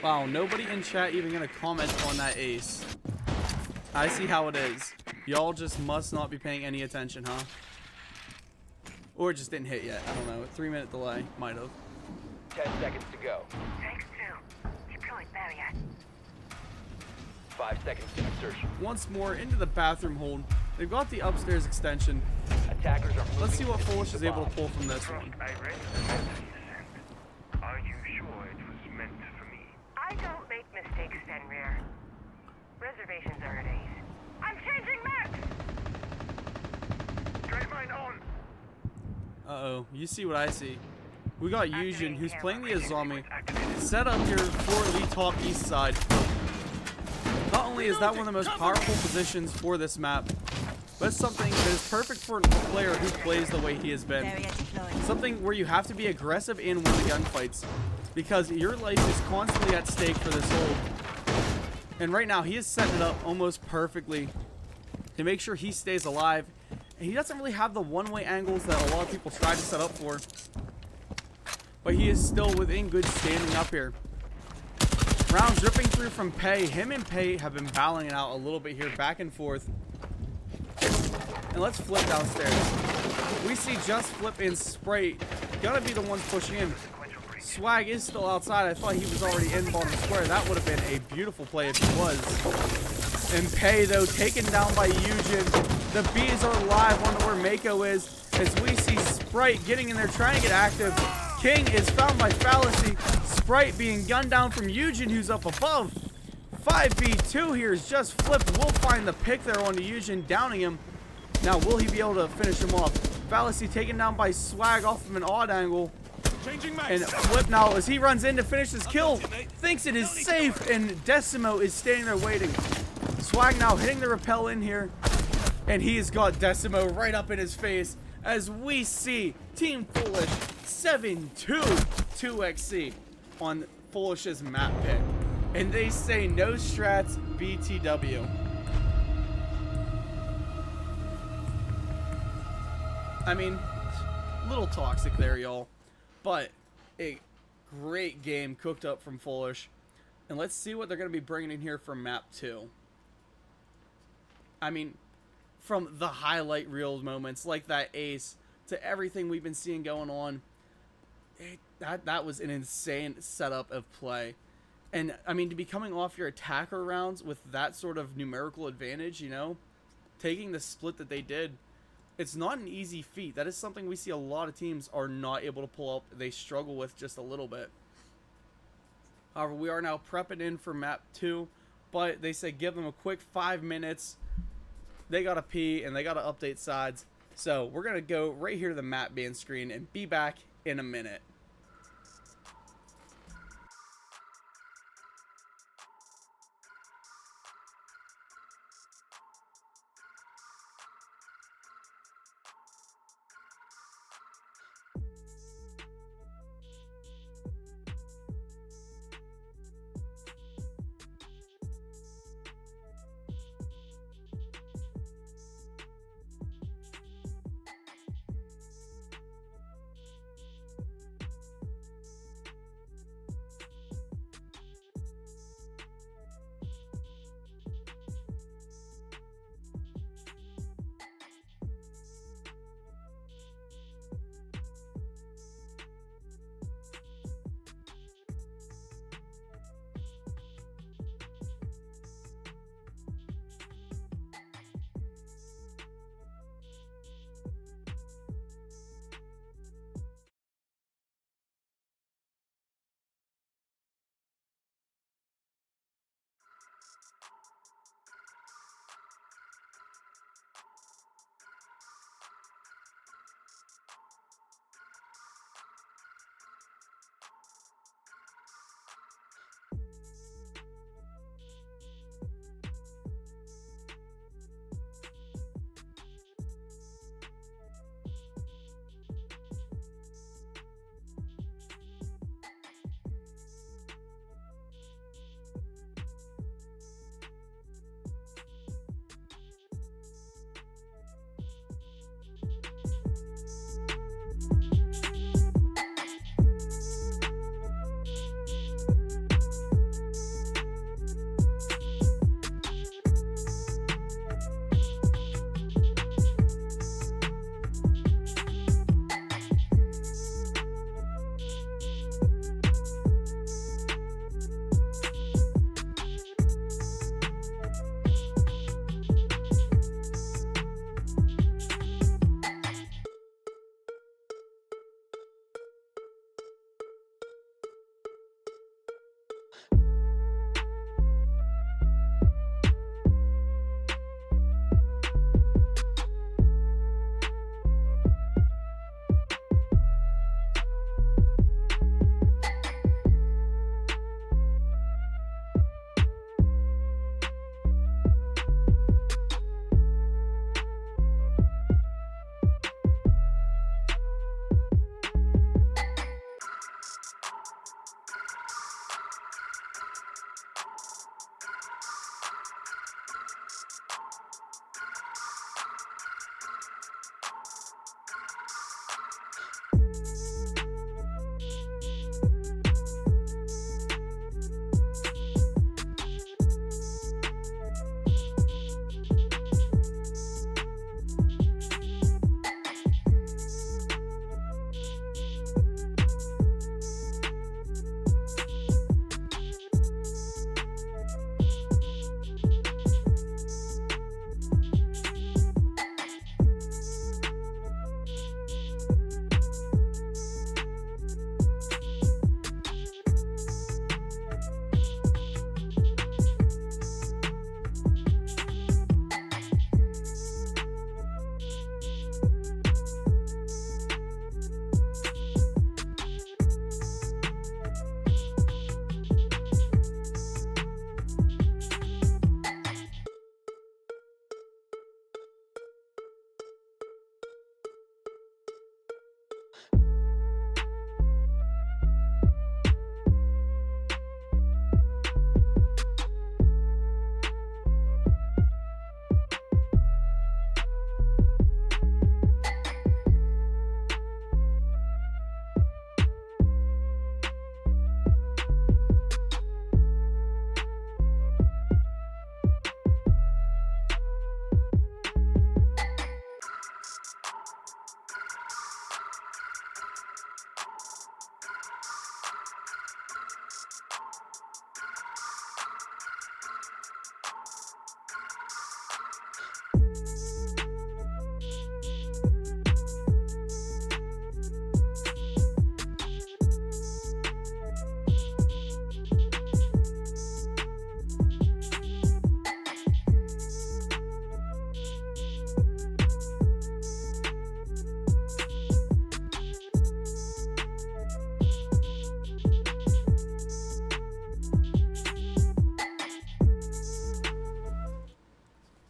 Speaker 1: Wow, nobody in chat even going to comment on that ace. I see how it is. Y'all just must not be paying any attention, huh? Or it just didn't hit yet. I don't know. 3-minute delay. Might have.
Speaker 2: 10 seconds to go.
Speaker 3: Thanks, Phil. Deployed barrier.
Speaker 2: 5 seconds to insertion.
Speaker 1: Once more into the bathroom hold. They've got the upstairs extension.
Speaker 2: Attackers are moving.
Speaker 1: Let's see what
Speaker 2: to
Speaker 1: Foolish
Speaker 2: defuse
Speaker 1: is
Speaker 2: the
Speaker 1: able to
Speaker 2: bomb.
Speaker 1: pull from this one.
Speaker 4: I read the message you sent. Are you sure it was meant for me?
Speaker 3: I don't make mistakes, Fenrir. Reservations are at 8. I'm changing maps!
Speaker 4: Straight line on!
Speaker 1: Uh-oh. You see what I see. We got Eugen, who's playing the Azami, set up here for the top east side. Not only is that one of the most powerful positions for this map, but it's something that is perfect for a player who plays the way he has been. Something where you have to be aggressive and win the gunfights, because your life is constantly at stake for this hold. And right now, he is setting it up almost perfectly to make sure he stays alive. And he doesn't really have the one-way angles that a lot of people try to set up for. But he is still within good standing up here. Rounds ripping through from Pay. Him and Pay have been battling it out a little bit here, back and forth. And let's Flip downstairs. We see just Flip and Sprite gonna be the ones pushing in. Swag is still outside. I thought he was already in bottom square. That would have been a beautiful play if he was. And Pay, though, taken down by Eugen. The bees are live on where Mako is, as we see Sprite getting in there, trying to get active. King is found by Fallacy. Sprite being gunned down from Eugen, who's up above. 5v2 here is just flipped. We'll find the pick there on Yujin, downing him. Now, will he be able to finish him off? Fallacy taken down by Swag off of an odd angle. And Flip now, as he runs in to finish his kill, thinks it is safe, and Decimo is standing there waiting. Swag now hitting the rappel in here, and he's got Decimo right up in his face as we see Team Foolish 7-2 2XC on Foolish's map pick. And they say no strats BTW. I mean, little toxic there, y'all. But a great game cooked up from Foolish. And let's see what they're going to be bringing in here for map 2. I mean, from the highlight reel moments like that ace to everything we've been seeing going on, that was an insane setup of play. And, I mean, to be coming off your attacker rounds with that sort of numerical advantage, you know, taking the split that they did, it's not an easy feat. That is something we see a lot of teams are not able to pull up. They struggle with just a little bit. However, we are now prepping in for map 2, but they say give them a quick 5 minutes. They got to pee and they got to update sides. So we're going to go right here to the map ban screen and be back in a minute.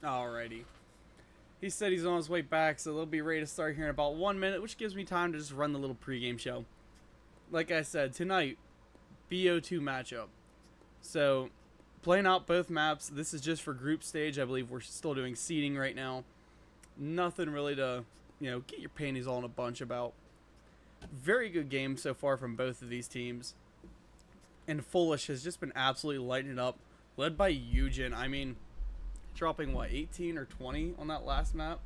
Speaker 1: Alrighty. He said he's on his way back, so they'll be ready to start here in about 1 minute, which gives me time to just run the little pregame show. Like I said, tonight, BO2 matchup. So, playing out both maps. This is just for group stage. I believe we're still doing seeding right now. Nothing really to, get your panties all in a bunch about. Very good game so far from both of these teams. And Foolish has just been absolutely lighting it up. Led by Eugen. I mean, dropping, what, 18 or 20 on that last map?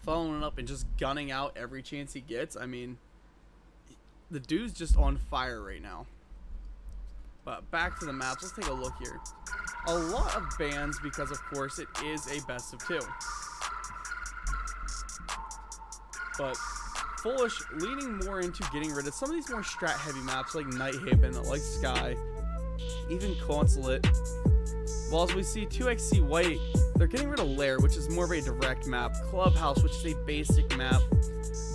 Speaker 1: Following it up and just gunning out every chance he gets. I mean, the dude's just on fire right now. But back to the maps. Let's take a look here. A lot of bans because, of course, it is a best of 2. But Foolish leaning more into getting rid of some of these more strat heavy maps like Nighthaven, like Sky, even Consulate. While as we see 2XC White, they're getting rid of Lair, which is more of a direct map, Clubhouse, which is a basic map,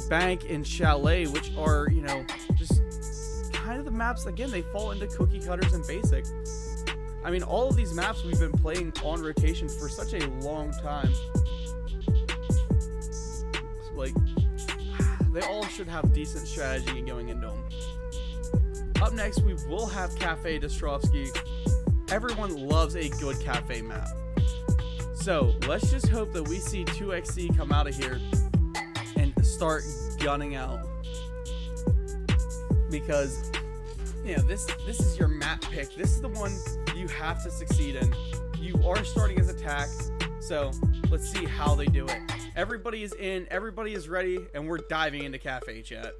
Speaker 1: Bank and Chalet, which are, just kind of the maps, again, they fall into cookie cutters and basic. I mean, all of these maps we've been playing on rotation for such a long time. Like, they all should have decent strategy going into them. Up next, we will have Cafe Destrovsky. Everyone loves a good cafe map. So, let's just hope that we see 2XC come out of here and start gunning out. Because, this is your map pick. This is the one you have to succeed in. You are starting as attack, so let's see how they do it. Everybody is in, everybody is ready, and we're diving into cafe chat.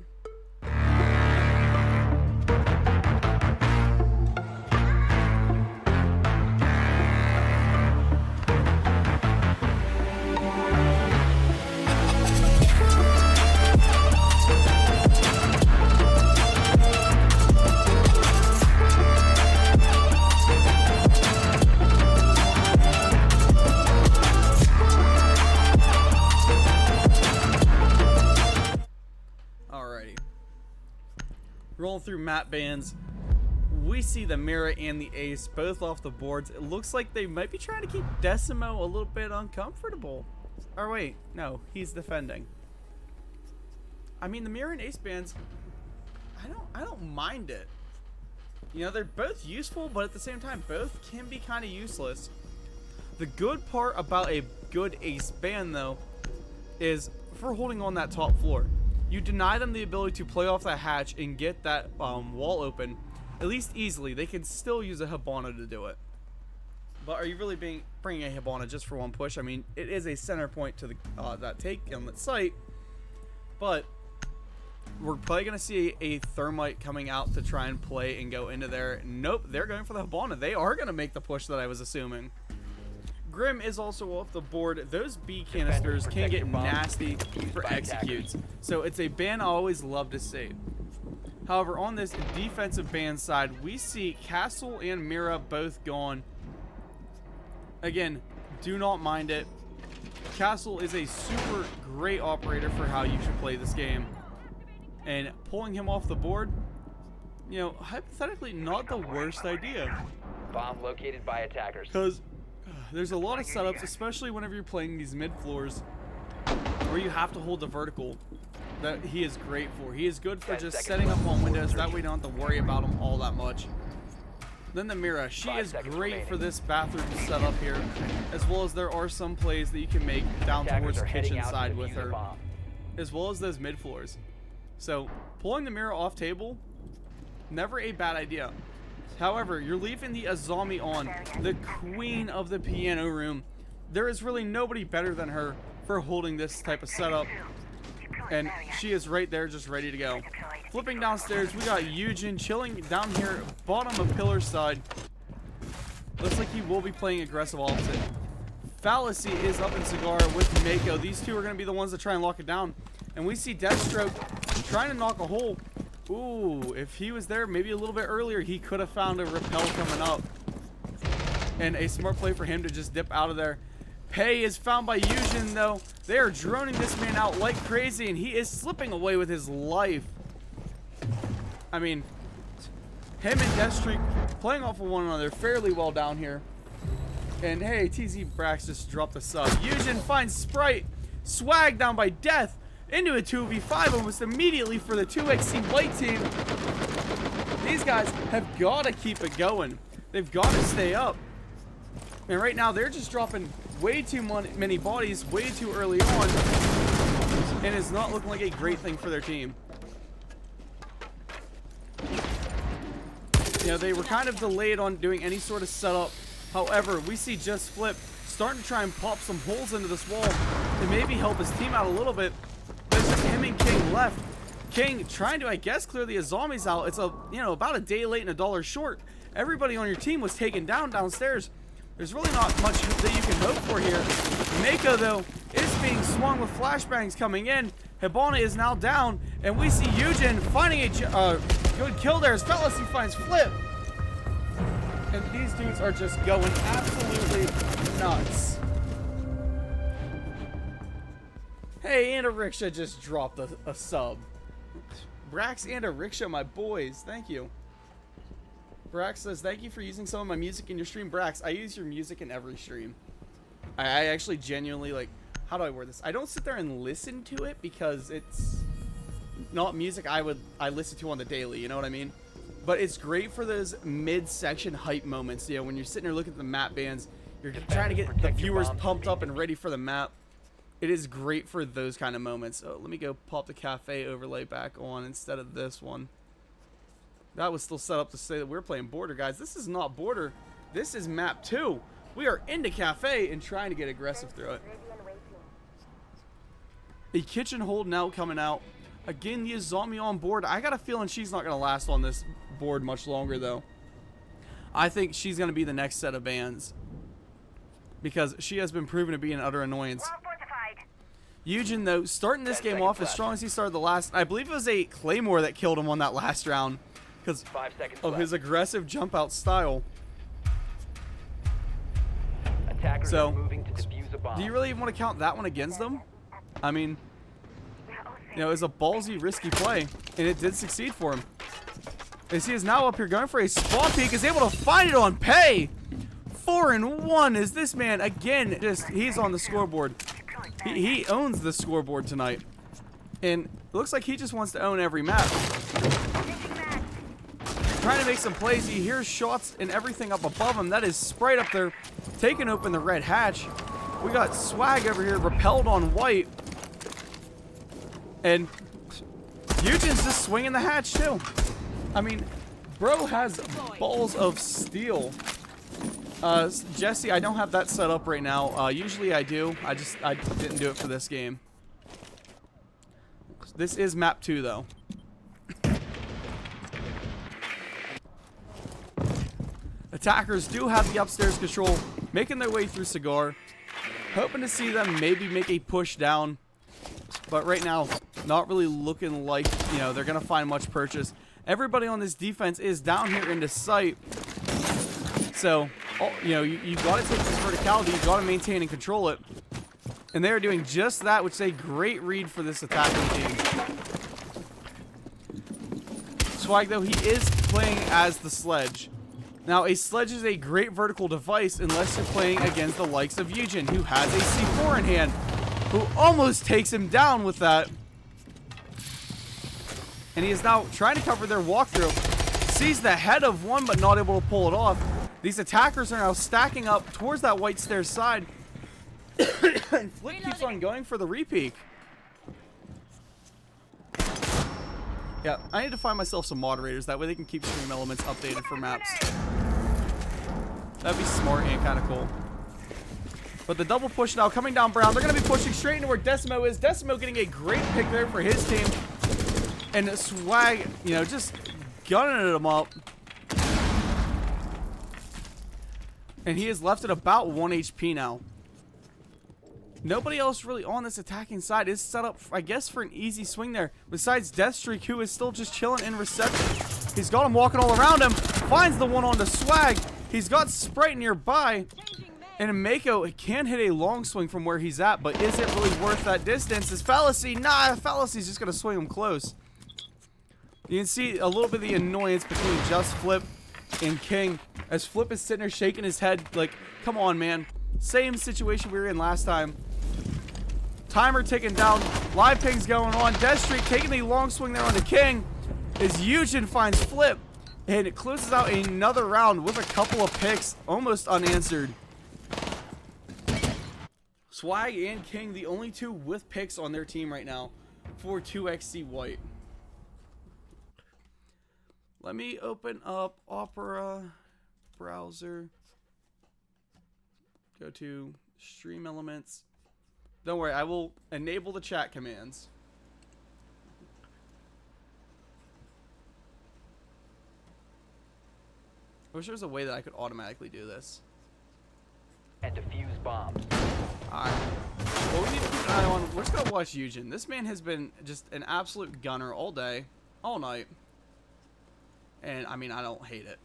Speaker 1: Rolling through map bans, we see the Mira and the Ace both off the boards. It looks like they might be trying to keep Decimo a little bit uncomfortable. Or wait, no, he's defending. I mean, the Mira and Ace bans, I don't mind it. They're both useful, but at the same time, both can be kind of useless. The good part about a good Ace ban, though, is for holding on that top floor. You deny them the ability to play off that hatch and get that wall open, at least easily. They can still use a Hibana to do it. But are you really bringing a Hibana just for one push? I mean, it is a center point to the that take on that site, but we're probably going to see a Thermite coming out to try and play and go into there. Nope, they're going for the Hibana. They are going to make the push that I was assuming. Grim is also off the board. Those B canisters can get nasty for executes, so it's a ban I always love to see. However, on this defensive ban side, we see Castle and Mira both gone. Again, do not mind it. Castle is a super great operator for how you should play this game, and pulling him off the board, hypothetically not the worst idea.
Speaker 2: Bomb located by attackers.
Speaker 1: Because there's a lot of setups, especially whenever you're playing these mid floors, where you have to hold the vertical, that he is great for. He is good for just setting up on windows. That way you don't have to worry about him all that much. Then the Mira, she is great for this bathroom setup here, as well as there are some plays that you can make down towards the kitchen side with her, as well as those mid floors. So pulling the Mira off table, never a bad idea. However, you're leaving the Azami on, the queen of the piano room. There is really nobody better than her for holding this type of setup. And she is right there, just ready to go. Flipping downstairs, we got Eugen chilling down here, bottom of pillar side. Looks like he will be playing aggressive opposite. Fallacy is up in Cigar with Mako. These two are going to be the ones that try and lock it down. And we see Deathstroke trying to knock a hole. Ooh, if he was there maybe a little bit earlier, he could have found a rappel coming up. And a smart play for him to just dip out of there. Pei is found by Eugen, though. They are droning this man out like crazy, and he is slipping away with his life. I mean, him and Deathstreak playing off of one another fairly well down here. And hey, TZ Brax just dropped a sub. Eugen finds Sprite. Swag down by Death. Into a 2v5 almost immediately for the 2XC white team. These guys have got to keep it going. They've got to stay up. And right now, they're just dropping way too many bodies way too early on. And it's not looking like a great thing for their team. You know, they were kind of delayed on doing any sort of setup. However, we see Just Flip starting to try and pop some holes into this wall to maybe help his team out a little bit. But it's just him and King left. King trying to, I guess, clear the zombies out. It's about a day late and $1 short. Everybody on your team was taken downstairs. There's really not much that you can hope for here. Mako, though, is being swung with flashbangs coming in. Hibana is now down, and we see Eugen finding a good kill there as Fallacy finds Flip. And these dudes are just going absolutely nuts. Hey, and a Rickshaw just dropped a sub. Brax and a Rickshaw, my boys. Thank you. Brax says, thank you for using some of my music in your stream. Brax, I use your music in every stream. I actually genuinely, like, how do I word this? I don't sit there and listen to it because it's not music I listen to on the daily, you know what I mean? But it's great for those mid-section hype moments, you know, when you're sitting there looking at the map bands, you're trying to get the viewers pumped up and ready for the map. It is great for those kind of moments. So let me go pop the cafe overlay back on instead of this one. That was still set up to say that we're playing Border, guys. This is not Border. This is map 2. We are into cafe and trying to get aggressive through it. The kitchen hold now coming out. Again, the zombie on board. I got a feeling she's not going to last on this board much longer, though. I think she's going to be the next set of bans. Because she has been proven to be an utter annoyance. Eugen, though, starting this game off as strong as he started the last. I believe it was a Claymore that killed him on that last round. Because of his aggressive jump out style. So, do you really even want to count that one against them? I mean, you know, it was a ballsy, risky play, and it did succeed for him. As he is now up here going for a spawn peek, is able to find it on pay. 4-1 is this man again. He's on the scoreboard. He owns the scoreboard tonight, and it looks like he just wants to own every map. Trying to make some plays. He hears shots and everything up above him. That is Sprite up there taking open the red hatch. We got Swag over here repelled on white. And Eugen's just swinging the hatch too. I mean, bro has balls of steel. Jesse, I don't have that set up right now. Usually I do. I didn't do it for this game. This is map 2 though. Attackers do have the upstairs control, making their way through Cigar. Hoping to see them maybe make a push down. But right now, not really looking like, you know, they're going to find much purchase. Everybody on this defense is down here into sight. So, you know, you got to take this verticality. You got to maintain and control it. And they are doing just that, which is a great read for this attacking team. Swag, though, he is playing as the Sledge. Now, a Sledge is a great vertical device unless you're playing against the likes of Eugen, who has a C4 in hand, who almost takes him down with that. And he is now trying to cover their walkthrough. Sees the head of one, but not able to pull it off. These attackers are now stacking up towards that white stairs side. And Flick keeps on going for the repeat. Yeah, I need to find myself some moderators. That way they can keep stream elements updated for maps. That'd be smart and kind of cool. But the double push now coming down Brown. They're going to be pushing straight into where Decimo is. Decimo getting a great pick there for his team. And Swag, you know, just gunning them up. And he is left at about 1 HP now. Nobody else really on this attacking side is set up, I guess, for an easy swing there. Besides Deathstreak, who is still just chilling in reception. He's got him walking all around him. Finds the one on the Swag. He's got Sprite nearby. And Mako can hit a long swing from where he's at, but is it really worth that distance? Is Fallacy? Nah, Fallacy's just going to swing him close. You can see a little bit of the annoyance between Just Flip and King. as Flip is sitting there shaking his head like, come on, man. Same situation we were in last time. Timer ticking down. Live ping's going on. Deathstreak taking a long swing there on the King. As Eugen finds Flip. And it closes out another round with a couple of picks. Almost unanswered. Swag and King, the only two with picks on their team right now for 2XC White. Let me open up Opera browser. Go to Stream Elements. Don't worry, I will enable the chat commands. I wish there was a way that I could automatically do this.
Speaker 2: And defuse bombs.
Speaker 1: Alright. Well, we need to keep an eye on. We're just gonna watch Eugen. This man has been just an absolute gunner all day, all night. And I mean, I don't hate it.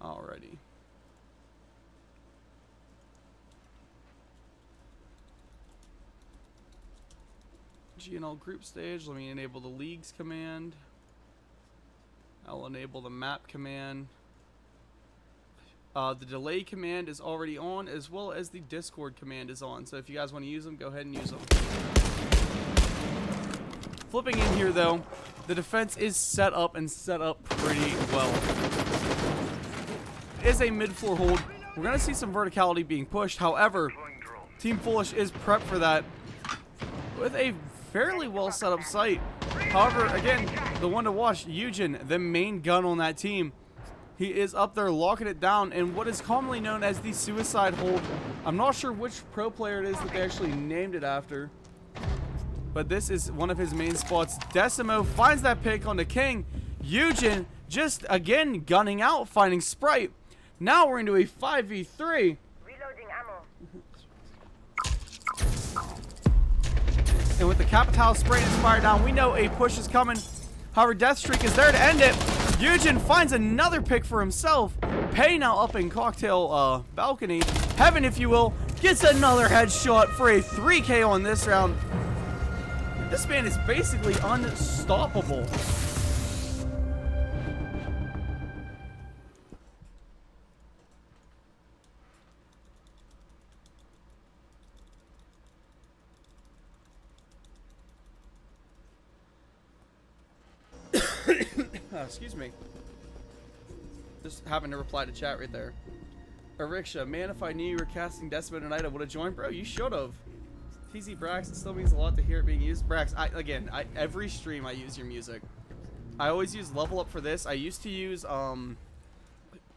Speaker 1: Alrighty. GNL group stage. Let me enable the leagues command. I'll enable the map command. The delay command is already on, as well as the Discord command is on. So if you guys want to use them, go ahead and use them. Flipping in here, though, the defense is set up and set up pretty well. It is a mid-floor hold. We're going to see some verticality being pushed. However, Team Foolish is prepped for that with a fairly well set up site. However, again, the one to watch, Eugen, the main gun on that team. He is up there locking it down in what is commonly known as the suicide hold. I'm not sure which pro player it is that they actually named it after, but this is one of his main spots. Decimo finds that pick on the King. Eugen just again gunning out, finding Sprite. Now we're into a 5v3.
Speaker 3: Reloading ammo.
Speaker 1: And with the Capital Spray inspired down, we know a push is coming. However, Deathstreak is there to end it. Eugen finds another pick for himself. Pay now up in cocktail balcony. Heaven, if you will, gets another headshot for a 3K on this round. This man is basically unstoppable. Excuse me. Just happened to reply to chat right there. Ariksha, man, if I knew you were casting Decimo tonight, I would have joined. Bro, you should have. TZ Brax, it still means a lot to hear it being used. Brax, every stream I use your music. I always use Level Up for this. I used to use,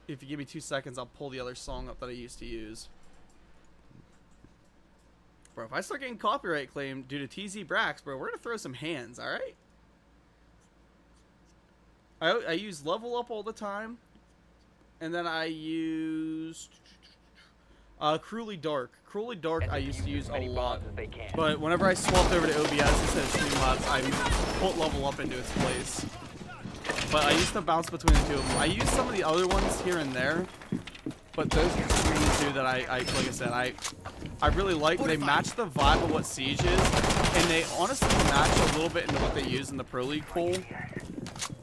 Speaker 1: if you give me 2 seconds, I'll pull the other song up that I used to use. Bro, if I start getting copyright claimed due to TZ Brax, bro, we're going to throw some hands, alright? I use Level Up all the time, and then I used Cruelly Dark. Cruelly Dark I used to use a lot, but whenever I swapped over to OBS instead of Streamlabs, I put Level Up into its place. But I used to bounce between the two of them. I use some of the other ones here and there, but those are the two that I like I said, I really like. They match the vibe of what Siege is, and they honestly match a little bit into what they use in the Pro League pool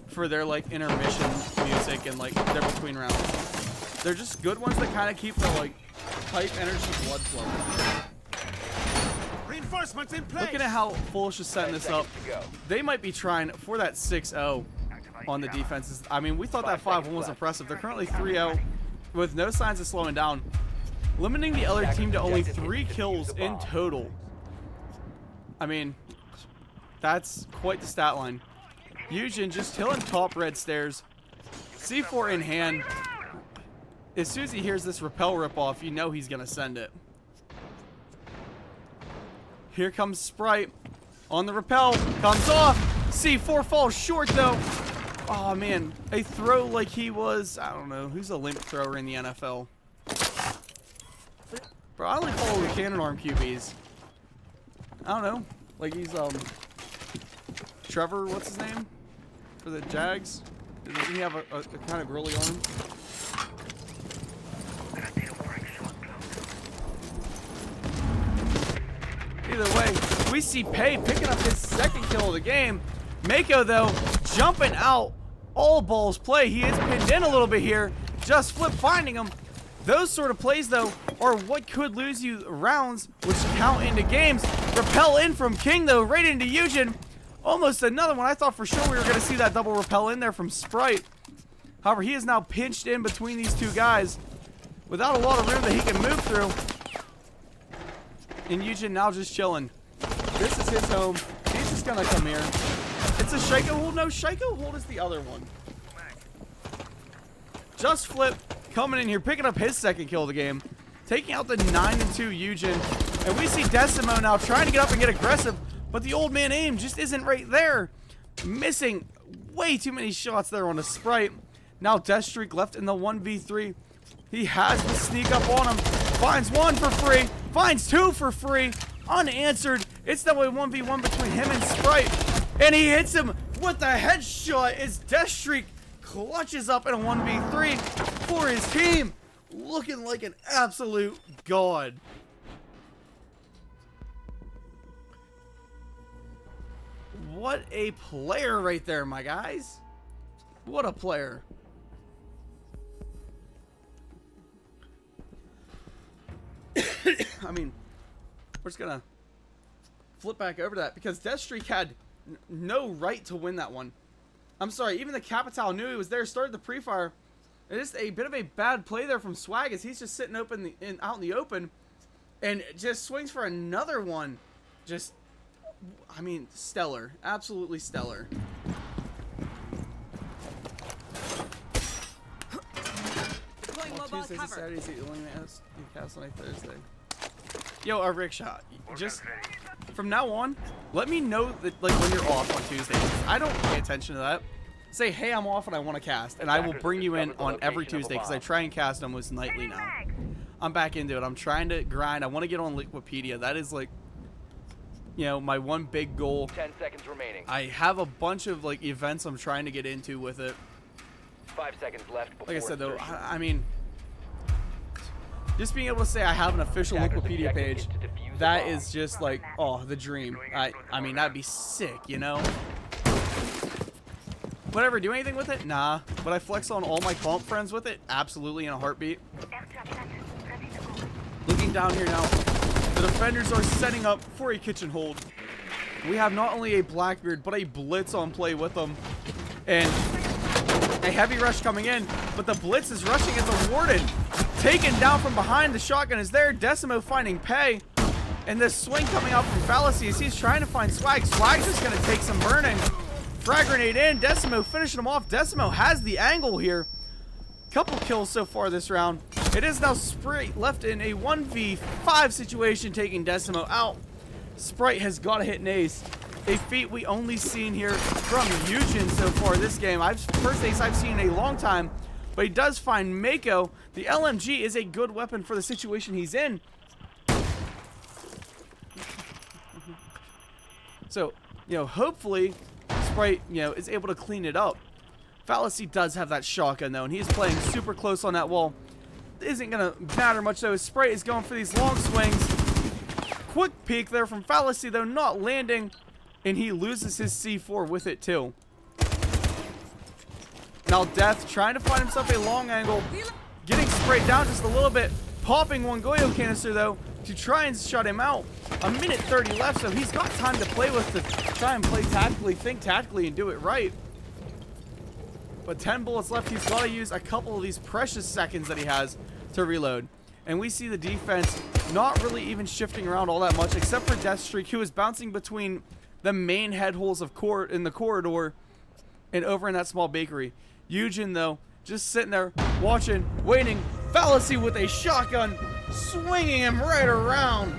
Speaker 1: for their like intermission music and like their between rounds. They're just good ones that kind of keep the like hype energy blood flowing.
Speaker 5: Reinforcements in place.
Speaker 1: Looking at how Foolish is setting this up, they might be trying for that 6-0 on the defenses. I mean, we thought that 5-1 was impressive. They're currently 3-0 with no signs of slowing down, limiting the other team to only 3 kills in total. I mean, that's quite the stat line. Eugen just tilling top red stairs. C4 in hand. As soon as he hears this rappel ripoff, you know he's going to send it. Here comes Sprite. On the rappel. Comes off. C4 falls short, though. Oh, man. A throw like he was, I don't know, who's a limp thrower in the NFL? Bro, I only follow the cannon arm QBs. I don't know. Like he's, Trevor, what's his name? For the Jags? Doesn't he have a kind of grilly on him? Either way, we see Pay picking up his second kill of the game. Mako, though, jumping out. All balls play. He is pinned in a little bit here. Just Flip finding him. Those sort of plays, though, are what could lose you rounds, which count into games. Repel in from King, though, right into Eugen. Almost another one. I thought for sure we were going to see that double repel in there from Sprite. However, he is now pinched in between these two guys without a lot of room that he can move through. And Eugen now just chilling. This is his home. He's just going to come here. It's a Shaiko hold. No, Shaiko hold is the other one. Just Flip coming in here, picking up his second kill of the game, taking out the 9-2 Eugen. And we see Decimo now trying to get up and get aggressive, but the old man aim just isn't right there. Missing way too many shots there on the Sprite. Now Deathstreak left in the 1v3. He has the sneak up on him. Finds one for free. Finds two for free. Unanswered. It's that way 1v1 between him and Sprite. And he hits him with the headshot as Deathstreak clutches up in a 1v3 for his team. Looking like an absolute god. What a player right there, my guys. What a player. I mean, we're just gonna flip back over to that because Deathstreak had no right to win that one. I'm sorry, even the Capital knew he was there, started the pre-fire. It is a bit of a bad play there from Swag as he's just sitting open out in the open and just swings for another one. Just, I mean, stellar. Absolutely stellar. Tuesdays and Saturdays, the only Newcastle night Thursday. Yo, Rickshaw, just from now on, let me know that like when you're off on Tuesdays. I don't pay attention to that. Say, hey, I'm off and I want to cast, and I will bring you in on every Tuesday because I try and cast almost nightly now. I'm back into it. I'm trying to grind. I want to get on Liquipedia. That is like, you know, my one big goal.
Speaker 2: 10 seconds remaining.
Speaker 1: I have a bunch of like events I'm trying to get into with it.
Speaker 2: 5 seconds left before
Speaker 1: Like I said though,
Speaker 2: insertion.
Speaker 1: I mean, just being able to say I have an official
Speaker 2: Attacker's
Speaker 1: Wikipedia
Speaker 2: objective
Speaker 1: page,
Speaker 2: is to defuse the
Speaker 1: that
Speaker 2: bomb.
Speaker 1: is just like, oh, the dream. I mean, that'd be sick, you know? Would I ever do anything with it? Nah. Would I flex on all my comp friends with it? Absolutely, in a heartbeat. Looking down here now, the defenders are setting up for a kitchen hold. We have not only a Blackbeard, but a Blitz on play with them. And a heavy rush coming in, but the Blitz is rushing at the Warden. Taken down from behind, the shotgun is there. Decimo finding Pay. And this swing coming out from Fallacy as he's trying to find Swag. Swag's just going to take some burning. Frag grenade in. Decimo finishing him off. Decimo has the angle here. Couple kills so far this round. It is now Sprite left in a 1v5 situation, taking Decimo out. Sprite has got to hit an ace. A feat we only seen here from Eugen so far this game. First ace I've seen in a long time. But he does find Mako. The LMG is a good weapon for the situation he's in. So, you know, hopefully Sprite, you know, is able to clean it up. Fallacy does have that shotgun though, and he's playing super close on that wall. Isn't gonna matter much though. Sprite is going for these long swings. Quick peek there from Fallacy though, not landing, and he loses his C4 with it too. Now Death trying to find himself a long angle, getting Sprite down just a little bit, popping one Goyo canister though to try and shut him out. A minute 30 left, so he's got time to play with to try and play tactically, think tactically, and do it right. But 10 bullets left. He's got to use a couple of these precious seconds that he has to reload. And we see the defense not really even shifting around all that much, except for Deathstreak, who is bouncing between the main head holes of in the corridor and over in that small bakery. Eugen, though, just sitting there, watching, waiting. Fallacy with a shotgun, swinging him right around.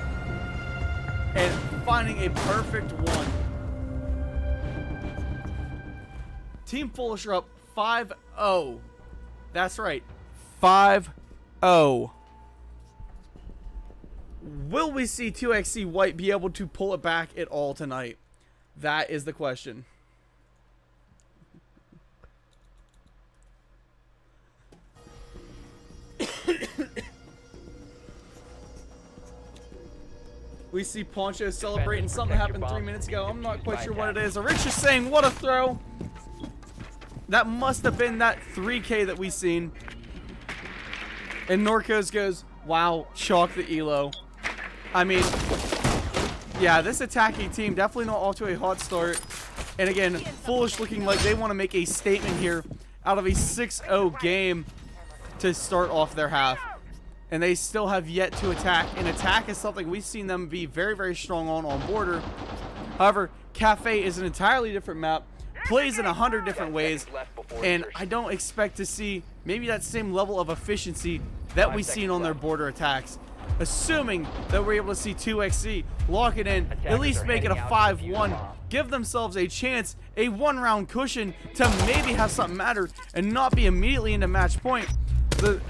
Speaker 1: And finding a perfect one. Team Foolish are up 5-0. That's right. 5-0. Will we see 2XC White be able to pull it back at all tonight? That is the question. We see Poncho celebrating something
Speaker 2: protect your
Speaker 1: happened 3
Speaker 2: bombs
Speaker 1: minutes
Speaker 2: from
Speaker 1: ago.
Speaker 2: being
Speaker 1: I'm not
Speaker 2: defused
Speaker 1: quite
Speaker 2: by
Speaker 1: sure what it
Speaker 2: attackers.
Speaker 1: is. Rich is saying, what a throw. That must have been that 3K that we seen. And Norcos goes, wow, chalk the elo. I mean, yeah, this attacking team definitely not off to a hot start. And again, Foolish looking like they want to make a statement here out of a 6-0 game to start off their half. And they still have yet to attack. And attack is something we've seen them be very, very strong on border. However, Cafe is an entirely different map, plays in 100 different ways, and I don't expect to see maybe that same level of efficiency that we've seen on their border attacks. Assuming that we're able to see 2XC lock it in, at least make it a 5-1, give themselves a chance, a 1-round cushion to maybe have something matter and not be immediately into match point. The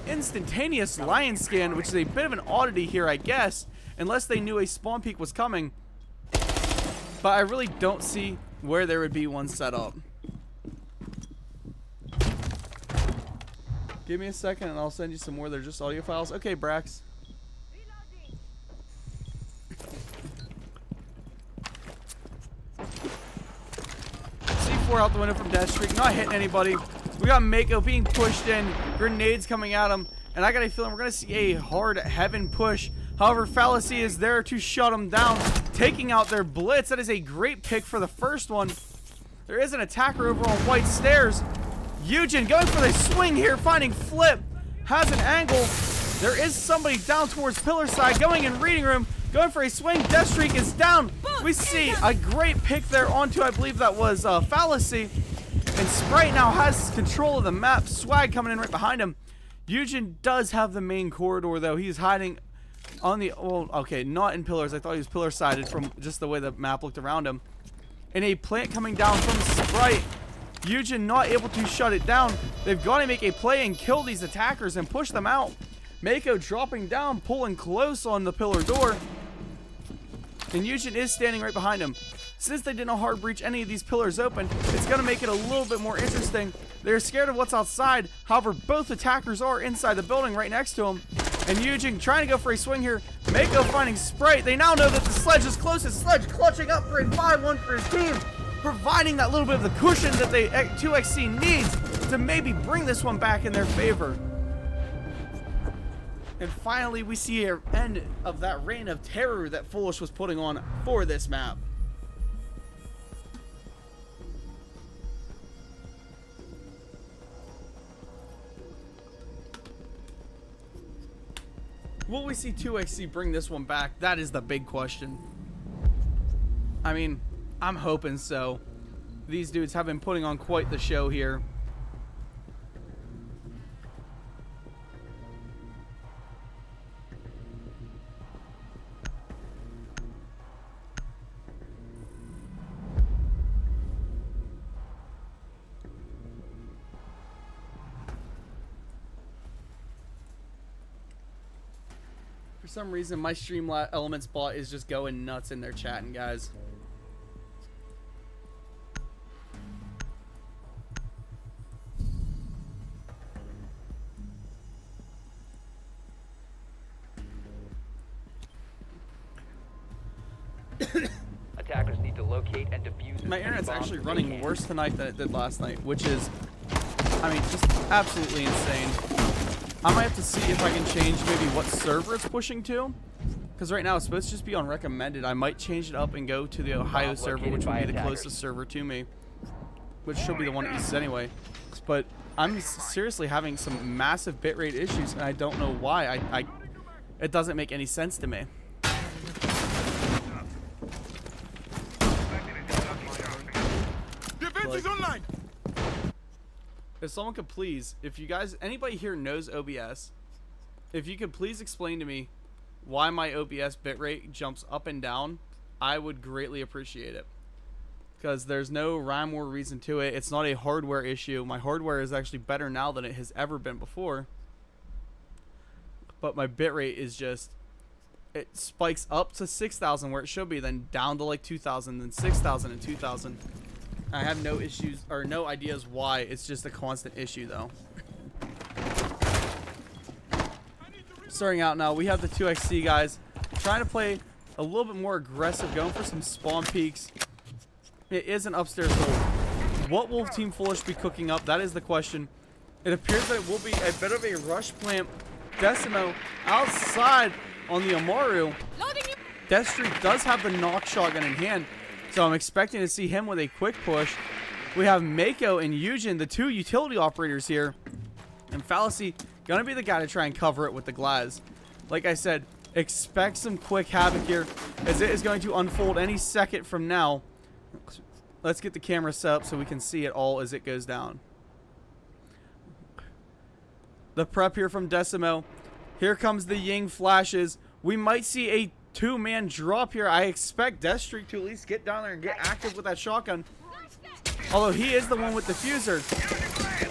Speaker 1: instantaneous lion scan, which is a bit of an oddity here, I guess, unless they knew a spawn peak was coming. But I really don't see where there would be one set up. Give me a second and I'll send you some more. They're just audio files. Okay, Brax. C4 out the window from Death Streak, not hitting anybody. We got Mako being pushed in, grenades coming at him, and I got a feeling we're going to see a hard heaven push. However, Fallacy is there to shut him down, taking out their blitz. That is a great pick for the first one. There is an attacker over on White Stairs. Eugen going for the swing here, finding Flip. Has an angle. There is somebody down towards pillar side, going in reading room, going for a swing. Death Streak is down. We see a great pick there onto, I believe that was Fallacy. And Sprite now has control of the map. Swag coming in right behind him. Eugen does have the main corridor, though. He's hiding on the... well, okay, not in pillars. I thought he was pillar-sided from just the way the map looked around him. And a plant coming down from Sprite. Eugen not able to shut it down. They've got to make a play and kill these attackers and push them out. Mako dropping down, pulling close on the pillar door. And Eugen is standing right behind him. Since they did not hard breach any of these pillars open, it's going to make it a little bit more interesting. They're scared of what's outside. However, both attackers are inside the building right next to him. And Eugen trying to go for a swing here. Mako finding Sprite. They now know that the Sledge is closest. Sledge clutching up for a 5-1 for his team. Providing that little bit of the cushion that they 2XC needs to maybe bring this one back in their favor. And finally, we see an end of that reign of terror that Foolish was putting on for this map. Will we see 2XC bring this one back? That is the big question. I mean, I'm hoping so. These dudes have been putting on quite the show here. For some reason, my Elements bot is just going nuts in their chatting, guys.
Speaker 2: Attackers need to locate and defuse.
Speaker 1: My internet's actually running worse tonight than it did last night, which is, I mean, just absolutely insane. I might have to see if I can change maybe what server it's pushing to. Because right now it's supposed to just be on recommended. I might change it up and go to the Ohio server, which would be the closest server to me. Which should be the one east anyway. But I'm seriously having some massive bitrate issues, and I don't know why. It doesn't make any sense to me.
Speaker 5: Is online.
Speaker 1: If someone could please, if you guys, anybody here knows OBS, if you could please explain to me why my OBS bitrate jumps up and down, I would greatly appreciate it. Because there's no rhyme or reason to it. It's not a hardware issue. My hardware is actually better now than it has ever been before. But my bitrate is just, it spikes up to 6,000 where it should be, then down to like 2,000, then 6,000 and 2,000. I have no issues or no ideas why. It's just a constant issue though. Starting out now, we have the 2XC guys trying to play a little bit more aggressive, going for some spawn peaks. It is an upstairs hold. What will Team Foolish be cooking up? That is the question. It appears that it will be a bit of a rush plant. Decimo outside on the Amaru. Deathstreak does have the knock shotgun in hand, so I'm expecting to see him with a quick push. We have Mako and Eugen, the two utility operators here. And Fallacy gonna be the guy to try and cover it with the glass. Like I said, expect some quick havoc here, as it is going to unfold any second from now. Let's get the camera set up so we can see it all as it goes down. The prep here from Decimo. Here comes the Ying flashes. We might see a two-man drop here. I expect Deathstreak to at least get down there and get active with that shotgun. Although he is the one with the fuser.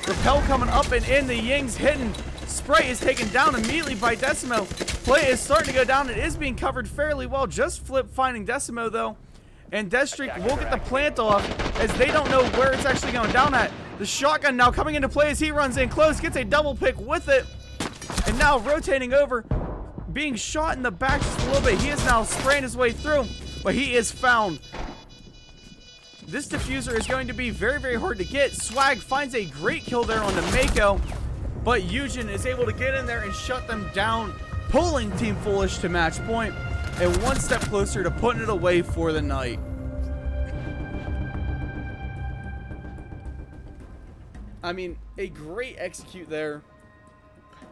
Speaker 1: Repel coming up and in. The Ying's hidden. Sprite is taken down immediately by Decimo. Play is starting to go down. It is being covered fairly well. Just Flip finding Decimo though. And Deathstreak will get the plant off as they don't know where it's actually going down at. The shotgun now coming into play as he runs in close. Gets a double pick with it. And now rotating over. Being shot in the back just a little bit. He is now spraying his way through. But he is found. This diffuser is going to be very, very hard to get. Swag finds a great kill there on the Mako. But Eugen is able to get in there and shut them down. Pulling Team Foolish to match point. And one step closer to putting it away for the night. I mean, a great execute there.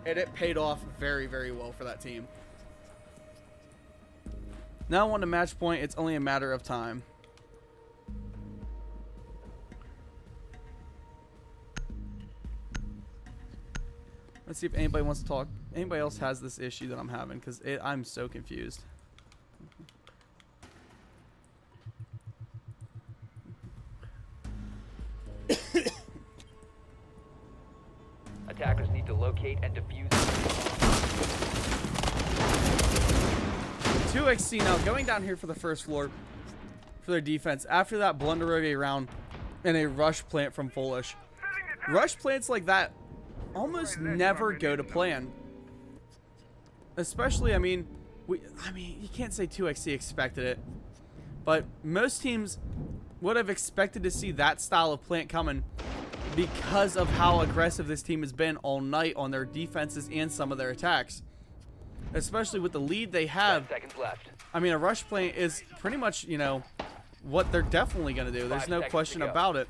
Speaker 1: And it paid off very, very well for that team. Now on to match point. It's only a matter of time. Let's see if anybody wants to talk. Anybody else has this issue that I'm having, because I'm so confused.
Speaker 2: Attackers need to locate and defuse.
Speaker 1: 2XC now going down here for the first floor for their defense. After that blunder of a round and a rush plant from Foolish. Rush plants like that almost never go to plan. Especially, I mean, you can't say 2XC expected it. But most teams would have expected to see that style of plant coming because of how aggressive this team has been all night on their defenses and some of their attacks. Especially with the lead they have.
Speaker 2: 10 seconds left.
Speaker 1: I mean, a rush plant is pretty much, you know, what they're definitely going to do. There's no question about it.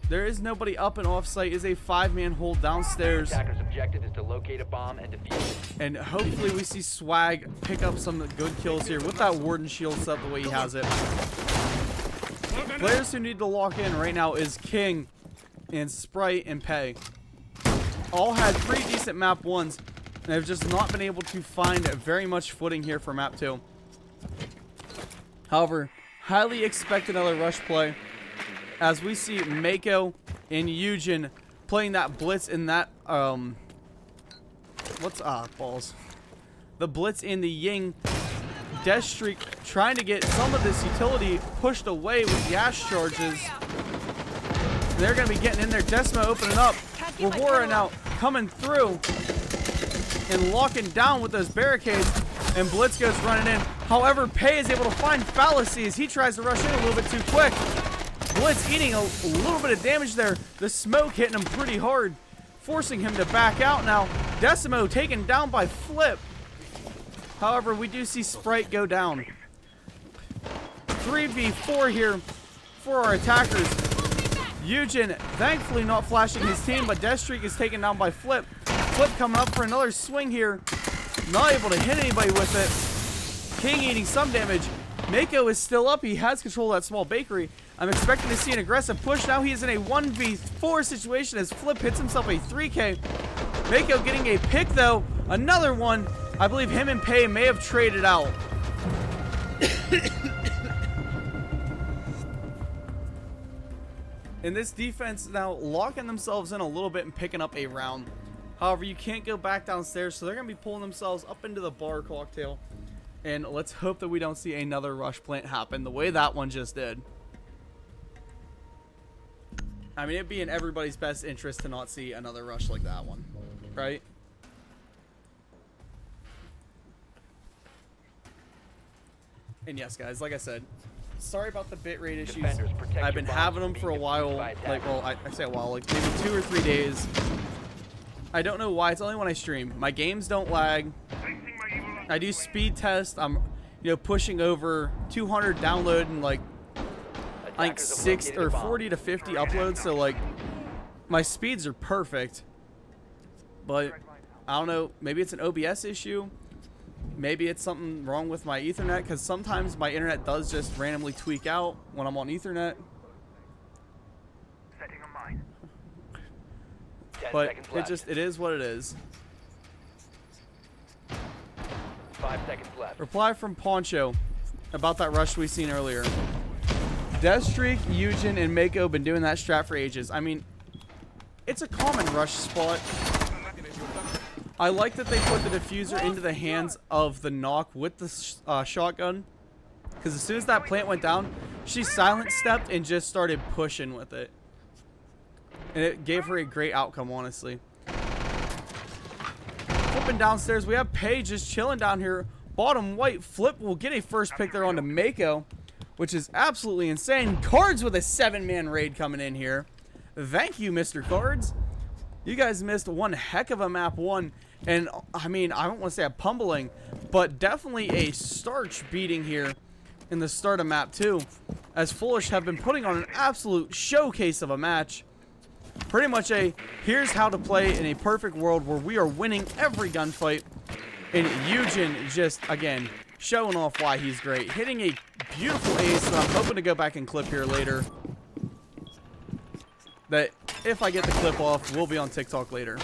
Speaker 1: There is nobody up and off site. Is a 5-man hold downstairs.
Speaker 2: Attacker's objective is to locate a bomb and defuse it.
Speaker 1: And hopefully we see Swag pick up some good kills here with that Warden shield set the way he has it. Players who need to lock in right now is King and Sprite and Pay. All had pretty decent map 1s. And have just not been able to find very much footing here for map 2. However, highly expect another rush play. As we see Mako and Eugen playing that blitz in that, balls. The blitz in the Ying. Deathstreak trying to get some of this utility pushed away with gas charges. They're going to be getting in there. Decimo opening up. Rewara now coming through and locking down with those barricades. And Blitz goes running in. However, Pei is able to find Fallacy as he tries to rush in a little bit too quick. Blitz eating a little bit of damage there. The smoke hitting him pretty hard, forcing him to back out now. Decimo taken down by Flip. However, we do see Sprite go down. 3v4 here for our attackers. Eugen thankfully not flashing his team, but Deathstreak is taken down by Flip. Flip coming up for another swing here. Not able to hit anybody with it. King eating some damage. Mako is still up. He has control of that small bakery. I'm expecting to see an aggressive push. Now he is in a 1v4 situation as Flip hits himself a 3K. Mako getting a pick though. Another one. I believe him and Pei may have traded out. And this defense now locking themselves in a little bit and picking up a round. However, you can't go back downstairs, so they're going to be pulling themselves up into the bar cocktail. And let's hope that we don't see another rush plant happen the way that one just did. I mean, it'd be in everybody's best interest to not see another rush like that one, right? And yes, guys, like I said, sorry about the bitrate issues.
Speaker 2: Defenders, protect
Speaker 1: I've
Speaker 2: your
Speaker 1: been
Speaker 2: bombs
Speaker 1: having
Speaker 2: from
Speaker 1: them for a
Speaker 2: being
Speaker 1: while.
Speaker 2: defused by
Speaker 1: Like,
Speaker 2: attackers.
Speaker 1: well, I say a while, like maybe 2 or 3 days. I don't know why. It's only when I stream. My games don't lag.
Speaker 4: Placing my evil
Speaker 1: I do speed tests. I'm, pushing over 200 download and like
Speaker 2: Attackers have
Speaker 1: 6
Speaker 2: located
Speaker 1: or
Speaker 2: a bomb.
Speaker 1: 40 to 50 uploads. So like, my speeds are perfect. But I don't know. Maybe it's an OBS issue. Maybe it's something wrong with my Ethernet, because sometimes my internet does just randomly tweak out when I'm on Ethernet.
Speaker 4: setting a mine.
Speaker 2: 10
Speaker 1: But
Speaker 2: seconds left.
Speaker 1: it is what it is.
Speaker 2: 5 seconds left.
Speaker 1: Reply from Poncho about that rush we seen earlier. Deathstreak, Eugen, and Mako been doing that strat for ages. I mean, it's a common rush spot. I like that they put the diffuser into the hands of the knock with the shotgun. Because as soon as that plant went down, she silent stepped and just started pushing with it. And it gave her a great outcome, honestly. Flipping downstairs, we have Paige just chilling down here. Bottom white, Flip will get a first pick there onto Mako, which is absolutely insane. Cards with a 7-man raid coming in here. Thank you, Mr. Cards. You guys missed one heck of a map 1. And, I mean, I don't want to say a pummeling, but definitely a starch beating here in the start of map 2. As Foolish have been putting on an absolute showcase of a match. Pretty much a, here's how to play in a perfect world where we are winning every gunfight. And Eugen just, again, showing off why he's great. Hitting a beautiful ace that I'm hoping to go back and clip here later. That, if I get the clip off, will be on TikTok later.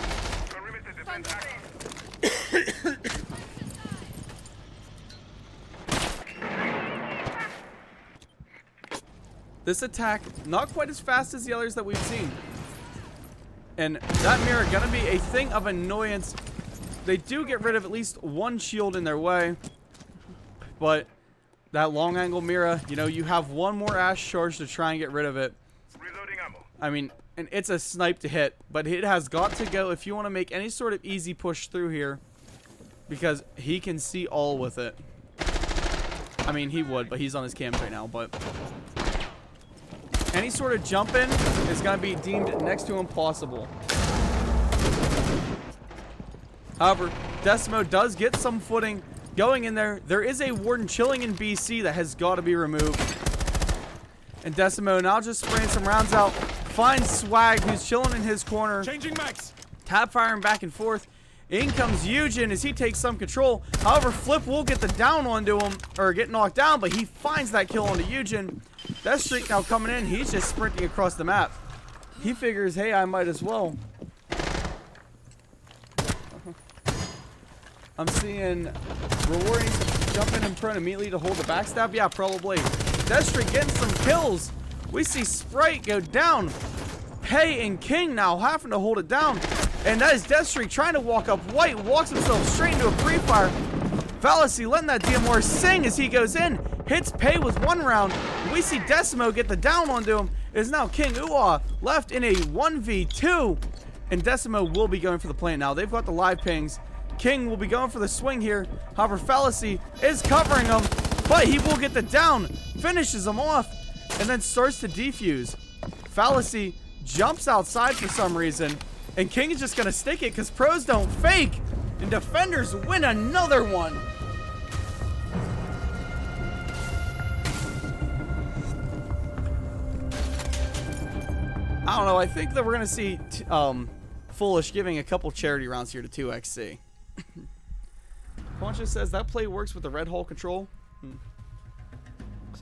Speaker 4: Perimeter defense active.
Speaker 1: This attack, not quite as fast as the others that we've seen. And that mirror gonna be a thing of annoyance. They do get rid of at least one shield in their way. But that long angle mirror, you have one more ash charge to try and get rid of it.
Speaker 4: Reloading ammo.
Speaker 1: I mean, and it's a snipe to hit, but it has got to go if you want to make any sort of easy push through here, because he can see all with it. I mean, he would, but he's on his cams right now, but any sort of jump in is going to be deemed next to impossible. However, Decimo does get some footing going in there. There is a Warden chilling in BC that has got to be removed. And Decimo now just spraying some rounds out. Finds Swag, who's chilling in his corner.
Speaker 5: Changing max.
Speaker 1: Tap firing back and forth. In comes Eugen as he takes some control. However, Flip will get the down onto him, or get knocked down, but he finds that kill onto Eugen. Deathstreak now coming in. He's just sprinting across the map. He figures, hey, I might as well. I'm seeing Rewarding jumping in front immediately to hold the backstab. Yeah, probably. Deathstreak getting some kills. We see Sprite go down. Pei and King now having to hold it down. And that is Deathstreak trying to walk up white. Walks himself straight into a pre-fire. Fallacy letting that DMR sing as he goes in. Hits Pei with one round. We see Decimo get the down onto him. It is now King Uwa left in a 1v2. And Decimo will be going for the plant now. They've got the live pings. King will be going for the swing here. However, Fallacy is covering him. But he will get the down. Finishes him off. And then starts to defuse. Fallacy jumps outside for some reason. And King is just going to stick it because pros don't fake. And defenders win another one. I don't know. I think that we're going to see Foolish giving a couple charity rounds here to 2XC. Poncho says that play works with the red hole control.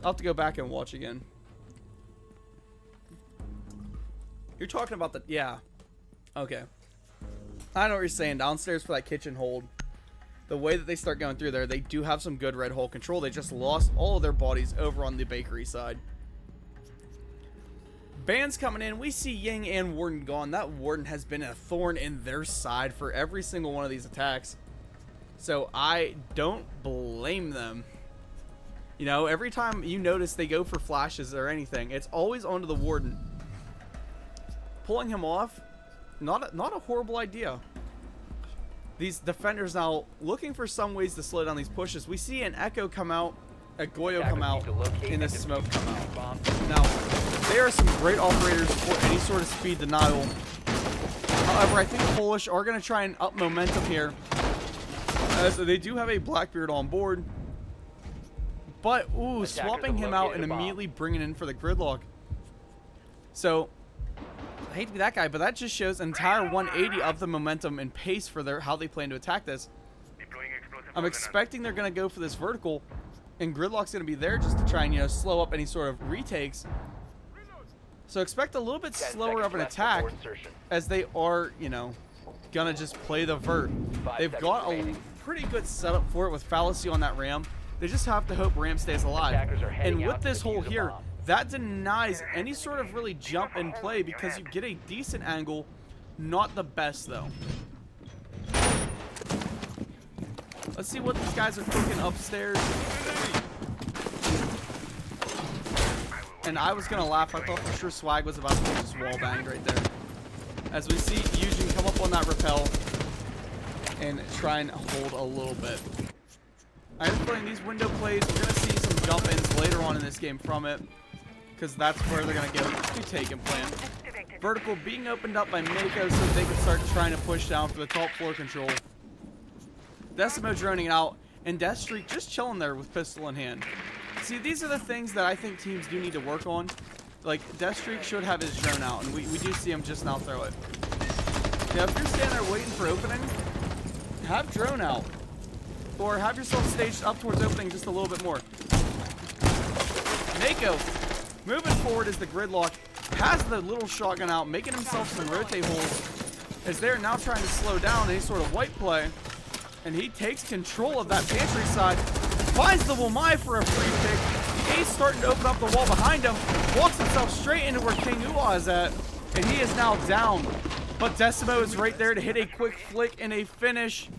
Speaker 1: I'll have to go back and watch again. You're talking about the... Yeah. Okay. I know what you're saying. Downstairs for that kitchen hold. The way that they start going through there, they do have some good red hole control. They just lost all of their bodies over on the bakery side. Bands coming in. We see Ying and Warden gone. That Warden has been a thorn in their side for every single one of these attacks. So I don't blame them. You know, every time you notice they go for flashes or anything, it's always onto the Warden. Pulling him off, not a horrible idea. These defenders now looking for some ways to slow down these pushes. We see an Echo come out a Goyo
Speaker 2: Attackers
Speaker 1: come out,
Speaker 2: need to locate
Speaker 1: and the
Speaker 2: and
Speaker 1: smoke
Speaker 2: defuse
Speaker 1: come out.
Speaker 2: bombs.
Speaker 1: Now, they are some great operators for any sort of speed denial. However, I think Polish are going to try and up momentum here, as they do have a Blackbeard on board. But, ooh,
Speaker 2: Attackers
Speaker 1: swapping
Speaker 2: have
Speaker 1: him out
Speaker 2: located
Speaker 1: and
Speaker 2: a bomb.
Speaker 1: immediately bringing in for the gridlock. So, I hate to be that guy, but that just shows an entire 180 of the momentum and pace for how they plan to attack this.
Speaker 4: Deploying explosive
Speaker 1: I'm
Speaker 4: ordnance.
Speaker 1: expecting they're going to go for this vertical, and Gridlock's going to be there just to try and, you know, slow up any sort of retakes. So expect a little bit
Speaker 2: 10
Speaker 1: slower
Speaker 2: seconds
Speaker 1: of an
Speaker 2: left
Speaker 1: attack,
Speaker 2: before insertion.
Speaker 1: as they are, you know, going to just play the vert.
Speaker 2: 5
Speaker 1: They've
Speaker 2: seconds
Speaker 1: got a
Speaker 2: remaining.
Speaker 1: pretty good setup for it with Fallacy on that Ram. They just have to hope Ram stays alive.
Speaker 2: Attackers are heading
Speaker 1: And with
Speaker 2: out to
Speaker 1: this hole
Speaker 2: defuse a
Speaker 1: here,
Speaker 2: bomb.
Speaker 1: that denies any sort of really jump and play because you get a decent angle. Not the best, though. Let's see what these guys are cooking upstairs. And I was going to laugh. I thought for sure Swag was about to get just wall banged right there. As we see Eugene come up on that rappel and try and hold a little bit. I have a feeling these window plays, we're going to see some jump ins later on in this game from it, because that's where they're going to go to take and plan. Vertical being opened up by Mako so they can start trying to push down for the top floor control. Decimo droning out, and Deathstreak just chilling there with pistol in hand. See, these are the things that I think teams do need to work on. Like, Deathstreak should have his drone out, and we do see him just now throw it. Now, if you're standing there waiting for opening, have drone out. Or have yourself staged up towards opening just a little bit more. Mako, moving forward as the Gridlock, has the little shotgun out, making himself some rotate holes, as they're now trying to slow down any sort of white play. And he takes control of that pantry side, finds the Womai for a free pick. He's starting to open up the wall behind him, walks himself straight into where King Uwa is at, and he is now down. But Decimo is right there to hit a quick flick and a finish.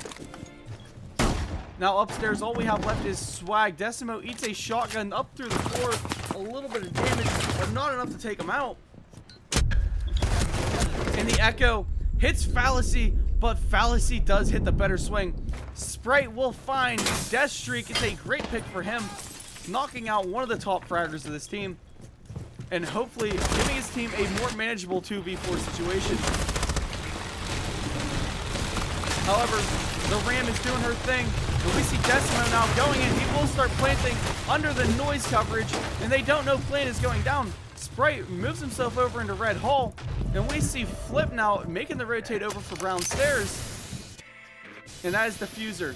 Speaker 1: Now upstairs, all we have left is Swag. Decimo eats a shotgun up through the floor, a little bit of damage, but not enough to take him out. And the Echo hits Fallacy, but Fallacy does hit the better swing. Sprite will find Deathstreak. It's a great pick for him, knocking out one of the top fraggers of this team, and hopefully giving his team a more manageable 2v4 situation. However, the Ram is doing her thing, and we see Decimo now going in. He will start planting under the noise coverage, and they don't know Plant is going down. Sprite moves himself over into Red Hall, and we see Flip now making the rotate over for Brown Stairs, and that is Diffuser.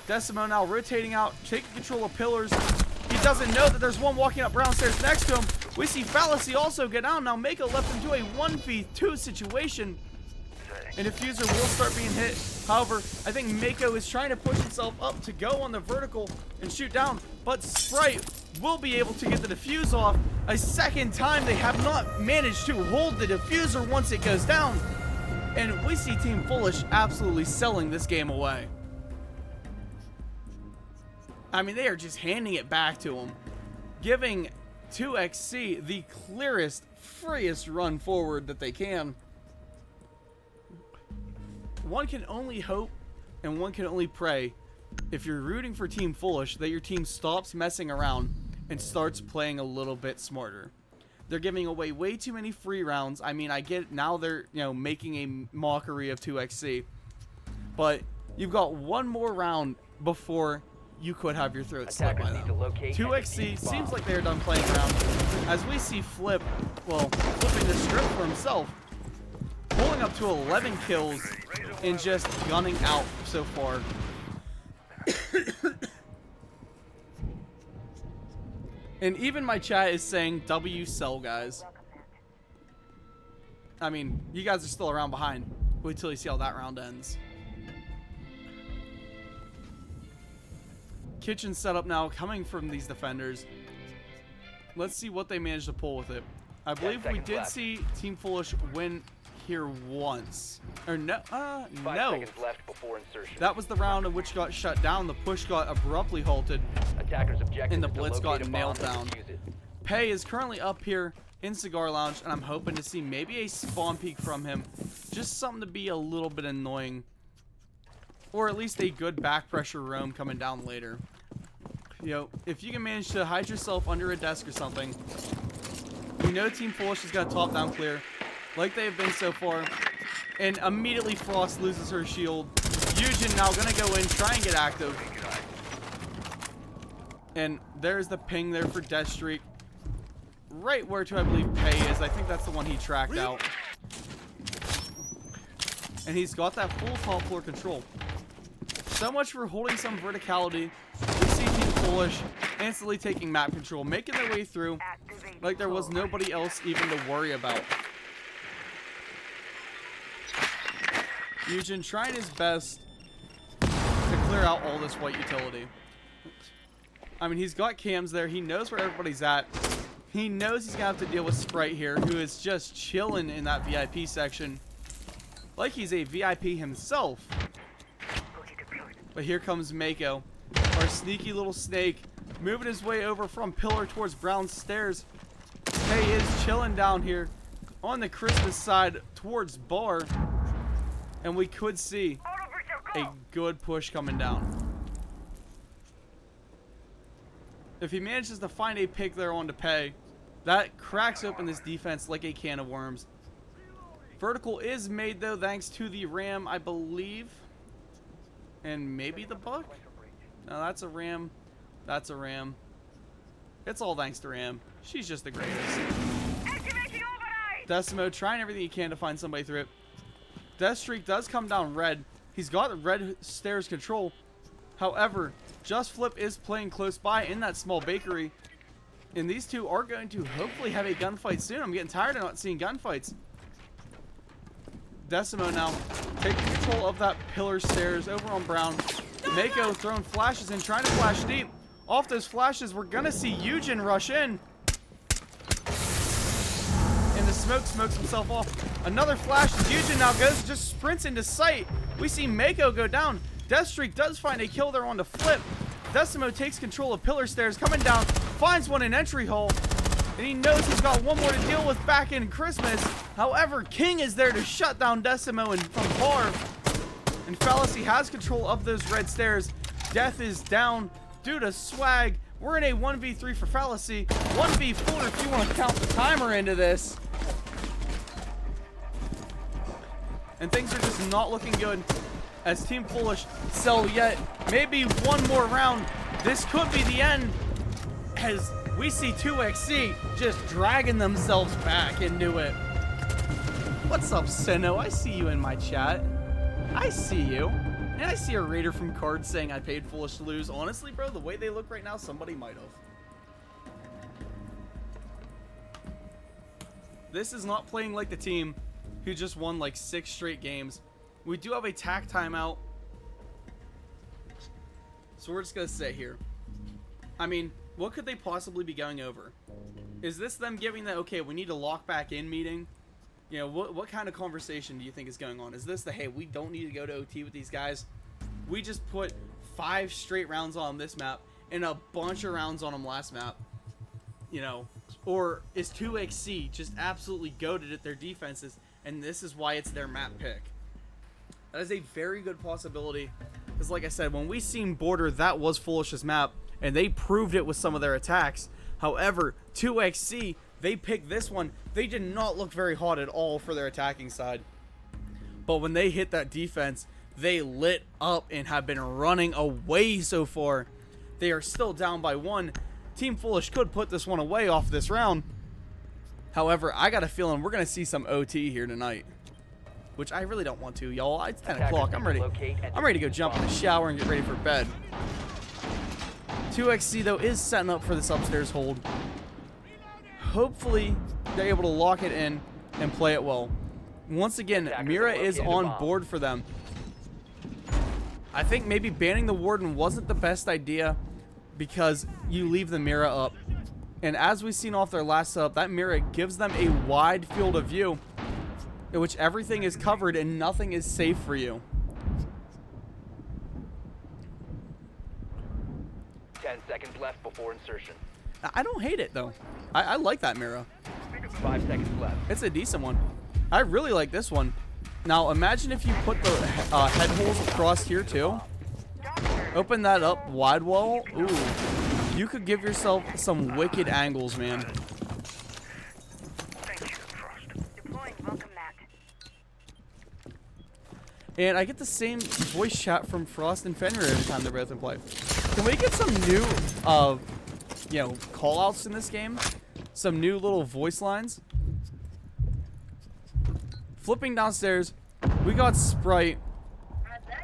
Speaker 1: Decimo now rotating out, taking control of pillars. He doesn't know that there's one walking up Brown Stairs next to him. We see Fallacy also get down. Now Mako left into a 1v2 situation, and Diffuser will start being hit. However, I think Mako is trying to push himself up to go on the vertical and shoot down, but Sprite will be able to get the defuse off. A second time, they have not managed to hold the diffuser once it goes down. And we see Team Foolish absolutely selling this game away. I mean, they are just handing it back to them, giving 2XC the clearest, freest run forward that they can. One can only hope and one can only pray, if you're rooting for Team Foolish, that your team stops messing around and starts playing a little bit smarter. They're giving away way too many free rounds. I mean, I get it. Now they're, you know, making a mockery of 2XC. But you've got one more round before you could have your throat slit by
Speaker 2: Attackers need to
Speaker 1: them.
Speaker 2: locate and
Speaker 1: 2XC
Speaker 2: defuse
Speaker 1: seems
Speaker 2: bomb.
Speaker 1: like they're done playing around. As we see Flip, well, flipping the script for himself, pulling up to 11 kills and just gunning out so far. And even my chat is saying W sell, guys. I mean, you guys are still around behind. Wait till you see how that round ends. Kitchen setup now coming from these defenders. Let's see what they managed to pull with it. I believe we
Speaker 2: seconds
Speaker 1: did
Speaker 2: left.
Speaker 1: see Team Foolish win here once. Or no,
Speaker 2: 5
Speaker 1: no.
Speaker 2: seconds left before insertion.
Speaker 1: That was the round in which got shut down. The push got abruptly halted.
Speaker 2: Attackers objective
Speaker 1: And the
Speaker 2: is to
Speaker 1: blitz
Speaker 2: locate
Speaker 1: got
Speaker 2: a
Speaker 1: nailed
Speaker 2: bomb
Speaker 1: down.
Speaker 2: and defuse it.
Speaker 1: Pei is currently up here in Cigar Lounge, and I'm hoping to see maybe a spawn peek from him. Just something to be a little bit annoying. Or at least a good back pressure roam coming down later. if you can manage to hide yourself under a desk or something, you know Team Foolish is going to top down clear, like they have been so far. And immediately Frost loses her shield. Eugen now going to go in, try and get active. And there's the ping there for Deathstreak. Right where to, I believe, Pei is. I think that's the one he tracked out. And he's got that full top floor control. So much for holding some verticality. We see Team Foolish instantly taking map control, making their way through like there was nobody else even to worry about. Eugen trying his best to clear out all this white utility. I mean, he's got cams there. He knows where everybody's at. He knows he's going to have to deal with Sprite here, who is just chilling in that VIP section. Like he's a VIP himself. But here comes Mako, our sneaky little snake, moving his way over from pillar towards brown stairs. Pei is chilling down here on the Christmas side towards bar. And we could see a good push coming down. If he manages to find a pick there onto Pei, that cracks open this defense like a can of worms. Vertical is made though thanks to the Ram, I believe. And maybe the Buck? No, that's a Ram. That's a Ram. It's all thanks to Ram. She's just the greatest. Decimo trying everything he can to find somebody through it. Deathstreak does come down red. He's got red stairs control. However, Just Flip is playing close by in that small bakery. And these two are going to hopefully have a gunfight soon. I'm getting tired of not seeing gunfights. Decimo now taking control of that pillar stairs over on Brown. Mako throwing flashes in, trying to flash deep. Off those flashes, we're going to see Eugen rush in. And the smoke smokes himself off. Another flash. Eugen now just sprints into sight. We see Mako go down. Deathstreak does find a kill there on the Flip. Decimo takes control of pillar stairs, coming down, finds one in entry hole. And he knows he's got one more to deal with back in Christmas. However, King is there to shut down Decimo and from bar. And Fallacy has control of those red stairs. Death is down due to swag. We're in a 1v3 for Fallacy. 1v4 if you want to count the timer into this. And things are just not looking good as Team Foolish sell yet. Maybe one more round. This could be the end as we see 2XC just dragging themselves back into it. What's up, Sino? I see you in my chat. I see you. And I see a raider from Cards saying I paid Foolish to lose. Honestly, bro, the way they look right now, somebody might have. This is not playing like the team who just won like 6 straight games. We do have a tack timeout. So we're just going to sit here. I mean, what could they possibly be going over? Is this them giving the, okay, we need to lock back in meeting? You know, what kind of conversation do you think is going on? Is this the, hey, we don't need to go to OT with these guys? We just put 5 straight rounds on this map and a bunch of rounds on them last map. You know, or is 2XC just absolutely goated at their defenses and this is why it's their map pick? That is a very good possibility. Because like I said, when we seen Border, that was Foolish's map. And they proved it with some of their attacks. However, 2XC, they picked this one. They did not look very hot at all for their attacking side. But when they hit that defense, they lit up and have been running away so far. They are still down by 1. Team Foolish could put this one away off this round. However, I got a feeling we're going to see some OT here tonight. Which I really don't want to, y'all. It's 10 o'clock. I'm ready to go jump in the shower and get ready for bed. 2XC, though, is setting up for this upstairs hold. Hopefully, they're able to lock it in and play it well. Once again, Mira is on board for them. I think maybe banning the Warden wasn't the best idea because you leave the Mira up. And as we've seen off their last setup, that Mira gives them a wide field of view in which everything is covered and nothing is safe for you.
Speaker 2: 10 seconds left before insertion.
Speaker 1: I don't hate it, though. I like that Mira.
Speaker 2: 5 seconds left.
Speaker 1: It's a decent one. I really like this one. Now, imagine if you put the head holes across here, too. Open that up wide wall. Ooh. you could give yourself some wicked angles, man.
Speaker 4: Thank you, Frost.
Speaker 3: Deploying welcome mat.
Speaker 1: And I get the same voice chat from Frost and Fenrir every time they're both in play. Can we get some new, you know, call-outs in this game? Some new little voice lines? Flipping downstairs, we got Sprite.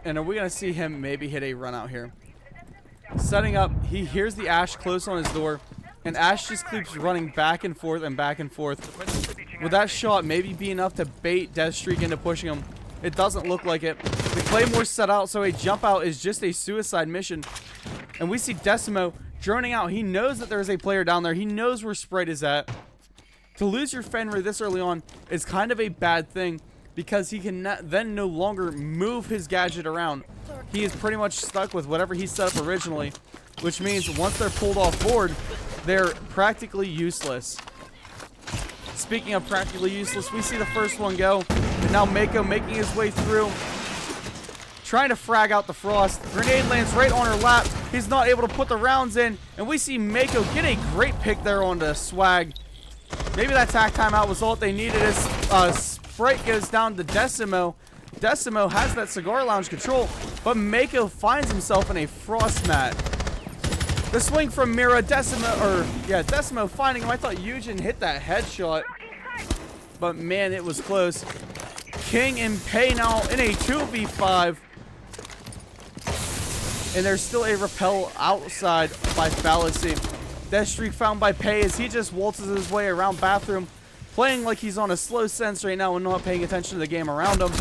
Speaker 1: And are we going to see him maybe hit a run out here? Setting up, he hears the Ash close on his door. And Ash just keeps running back and forth and back and forth. With that shot maybe be enough to bait Deathstreak into pushing him. It doesn't look like it. The Claymore's set out, so a jump out is just a suicide mission. And we see Decimo droning out. He knows that there's a player down there. He knows where Sprite is at. To lose your Fenrir this early on is kind of a bad thing, because he can then no longer move his gadget around. He is pretty much stuck with whatever he set up originally, which means once they're pulled off board, they're practically useless. Speaking of practically useless, we see the first one go, and now Mako making his way through, trying to frag out the Frost. Grenade lands right on her lap. He's not able to put the rounds in, and we see Mako get a great pick there on the swag. Maybe that tack timeout was all they needed. As Sprite goes down to Decimo. Decimo has that cigar lounge control, but Mako finds himself in a frost mat. The swing from Mira, Decimo finding him. I thought Eugen hit that headshot, but man, it was close. King and Pei now in a 2v5, and there's still a rappel outside by Fallacy. Deathstreak found by Pei as he just waltzes his way around bathroom, playing like he's on a slow sense right now and not paying attention to the game around him.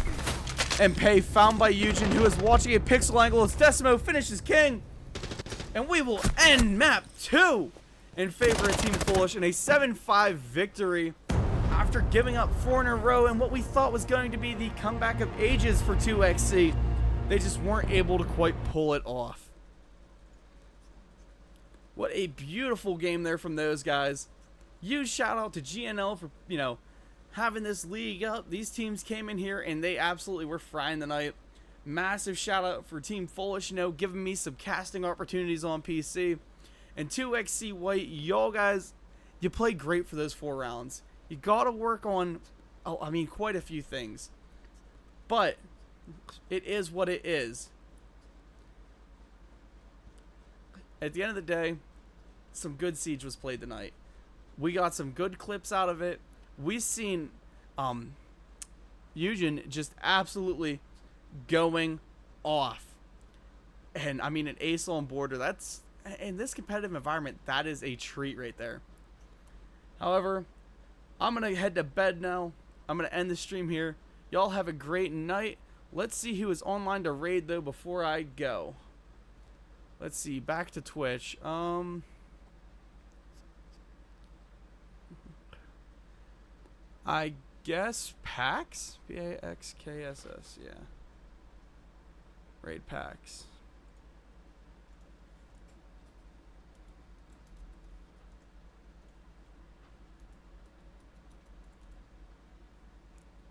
Speaker 1: And Pei found by Eugen, who is watching a pixel angle as Decimo finishes King. And we will end map 2 in favor of Team Foolish in a 7-5 victory after giving up 4 in a row and what we thought was going to be the comeback of ages for 2XC. They just weren't able to quite pull it off. What a beautiful game there from those guys. Huge shout out to GNL for, you know, having this league up. These teams came in here and they absolutely were frying the night. Massive shout out for Team Foolish, you know, giving me some casting opportunities on PC. And 2XC White, y'all guys, you played great for those 4 rounds. You got to work on, I mean, quite a few things. But it is what it is. At the end of the day, some good Siege was played tonight. We got some good clips out of it. We've seen Eugen just absolutely going off. And I mean, an ace on border, that's, in this competitive environment, that is a treat right there. However, I'm going to head to bed now. I'm going to end the stream here. Y'all have a great night. Let's see who is online to raid, though, before I go. Let's see, back to Twitch. I guess Pax? P-A-X-K-S-S, yeah. Raid Pax.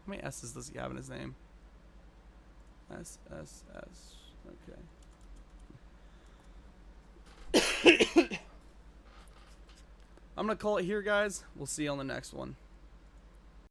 Speaker 1: How many S's does he have in his name? S, S, S. Okay. I'm going to call it here, guys. We'll see you on the next one.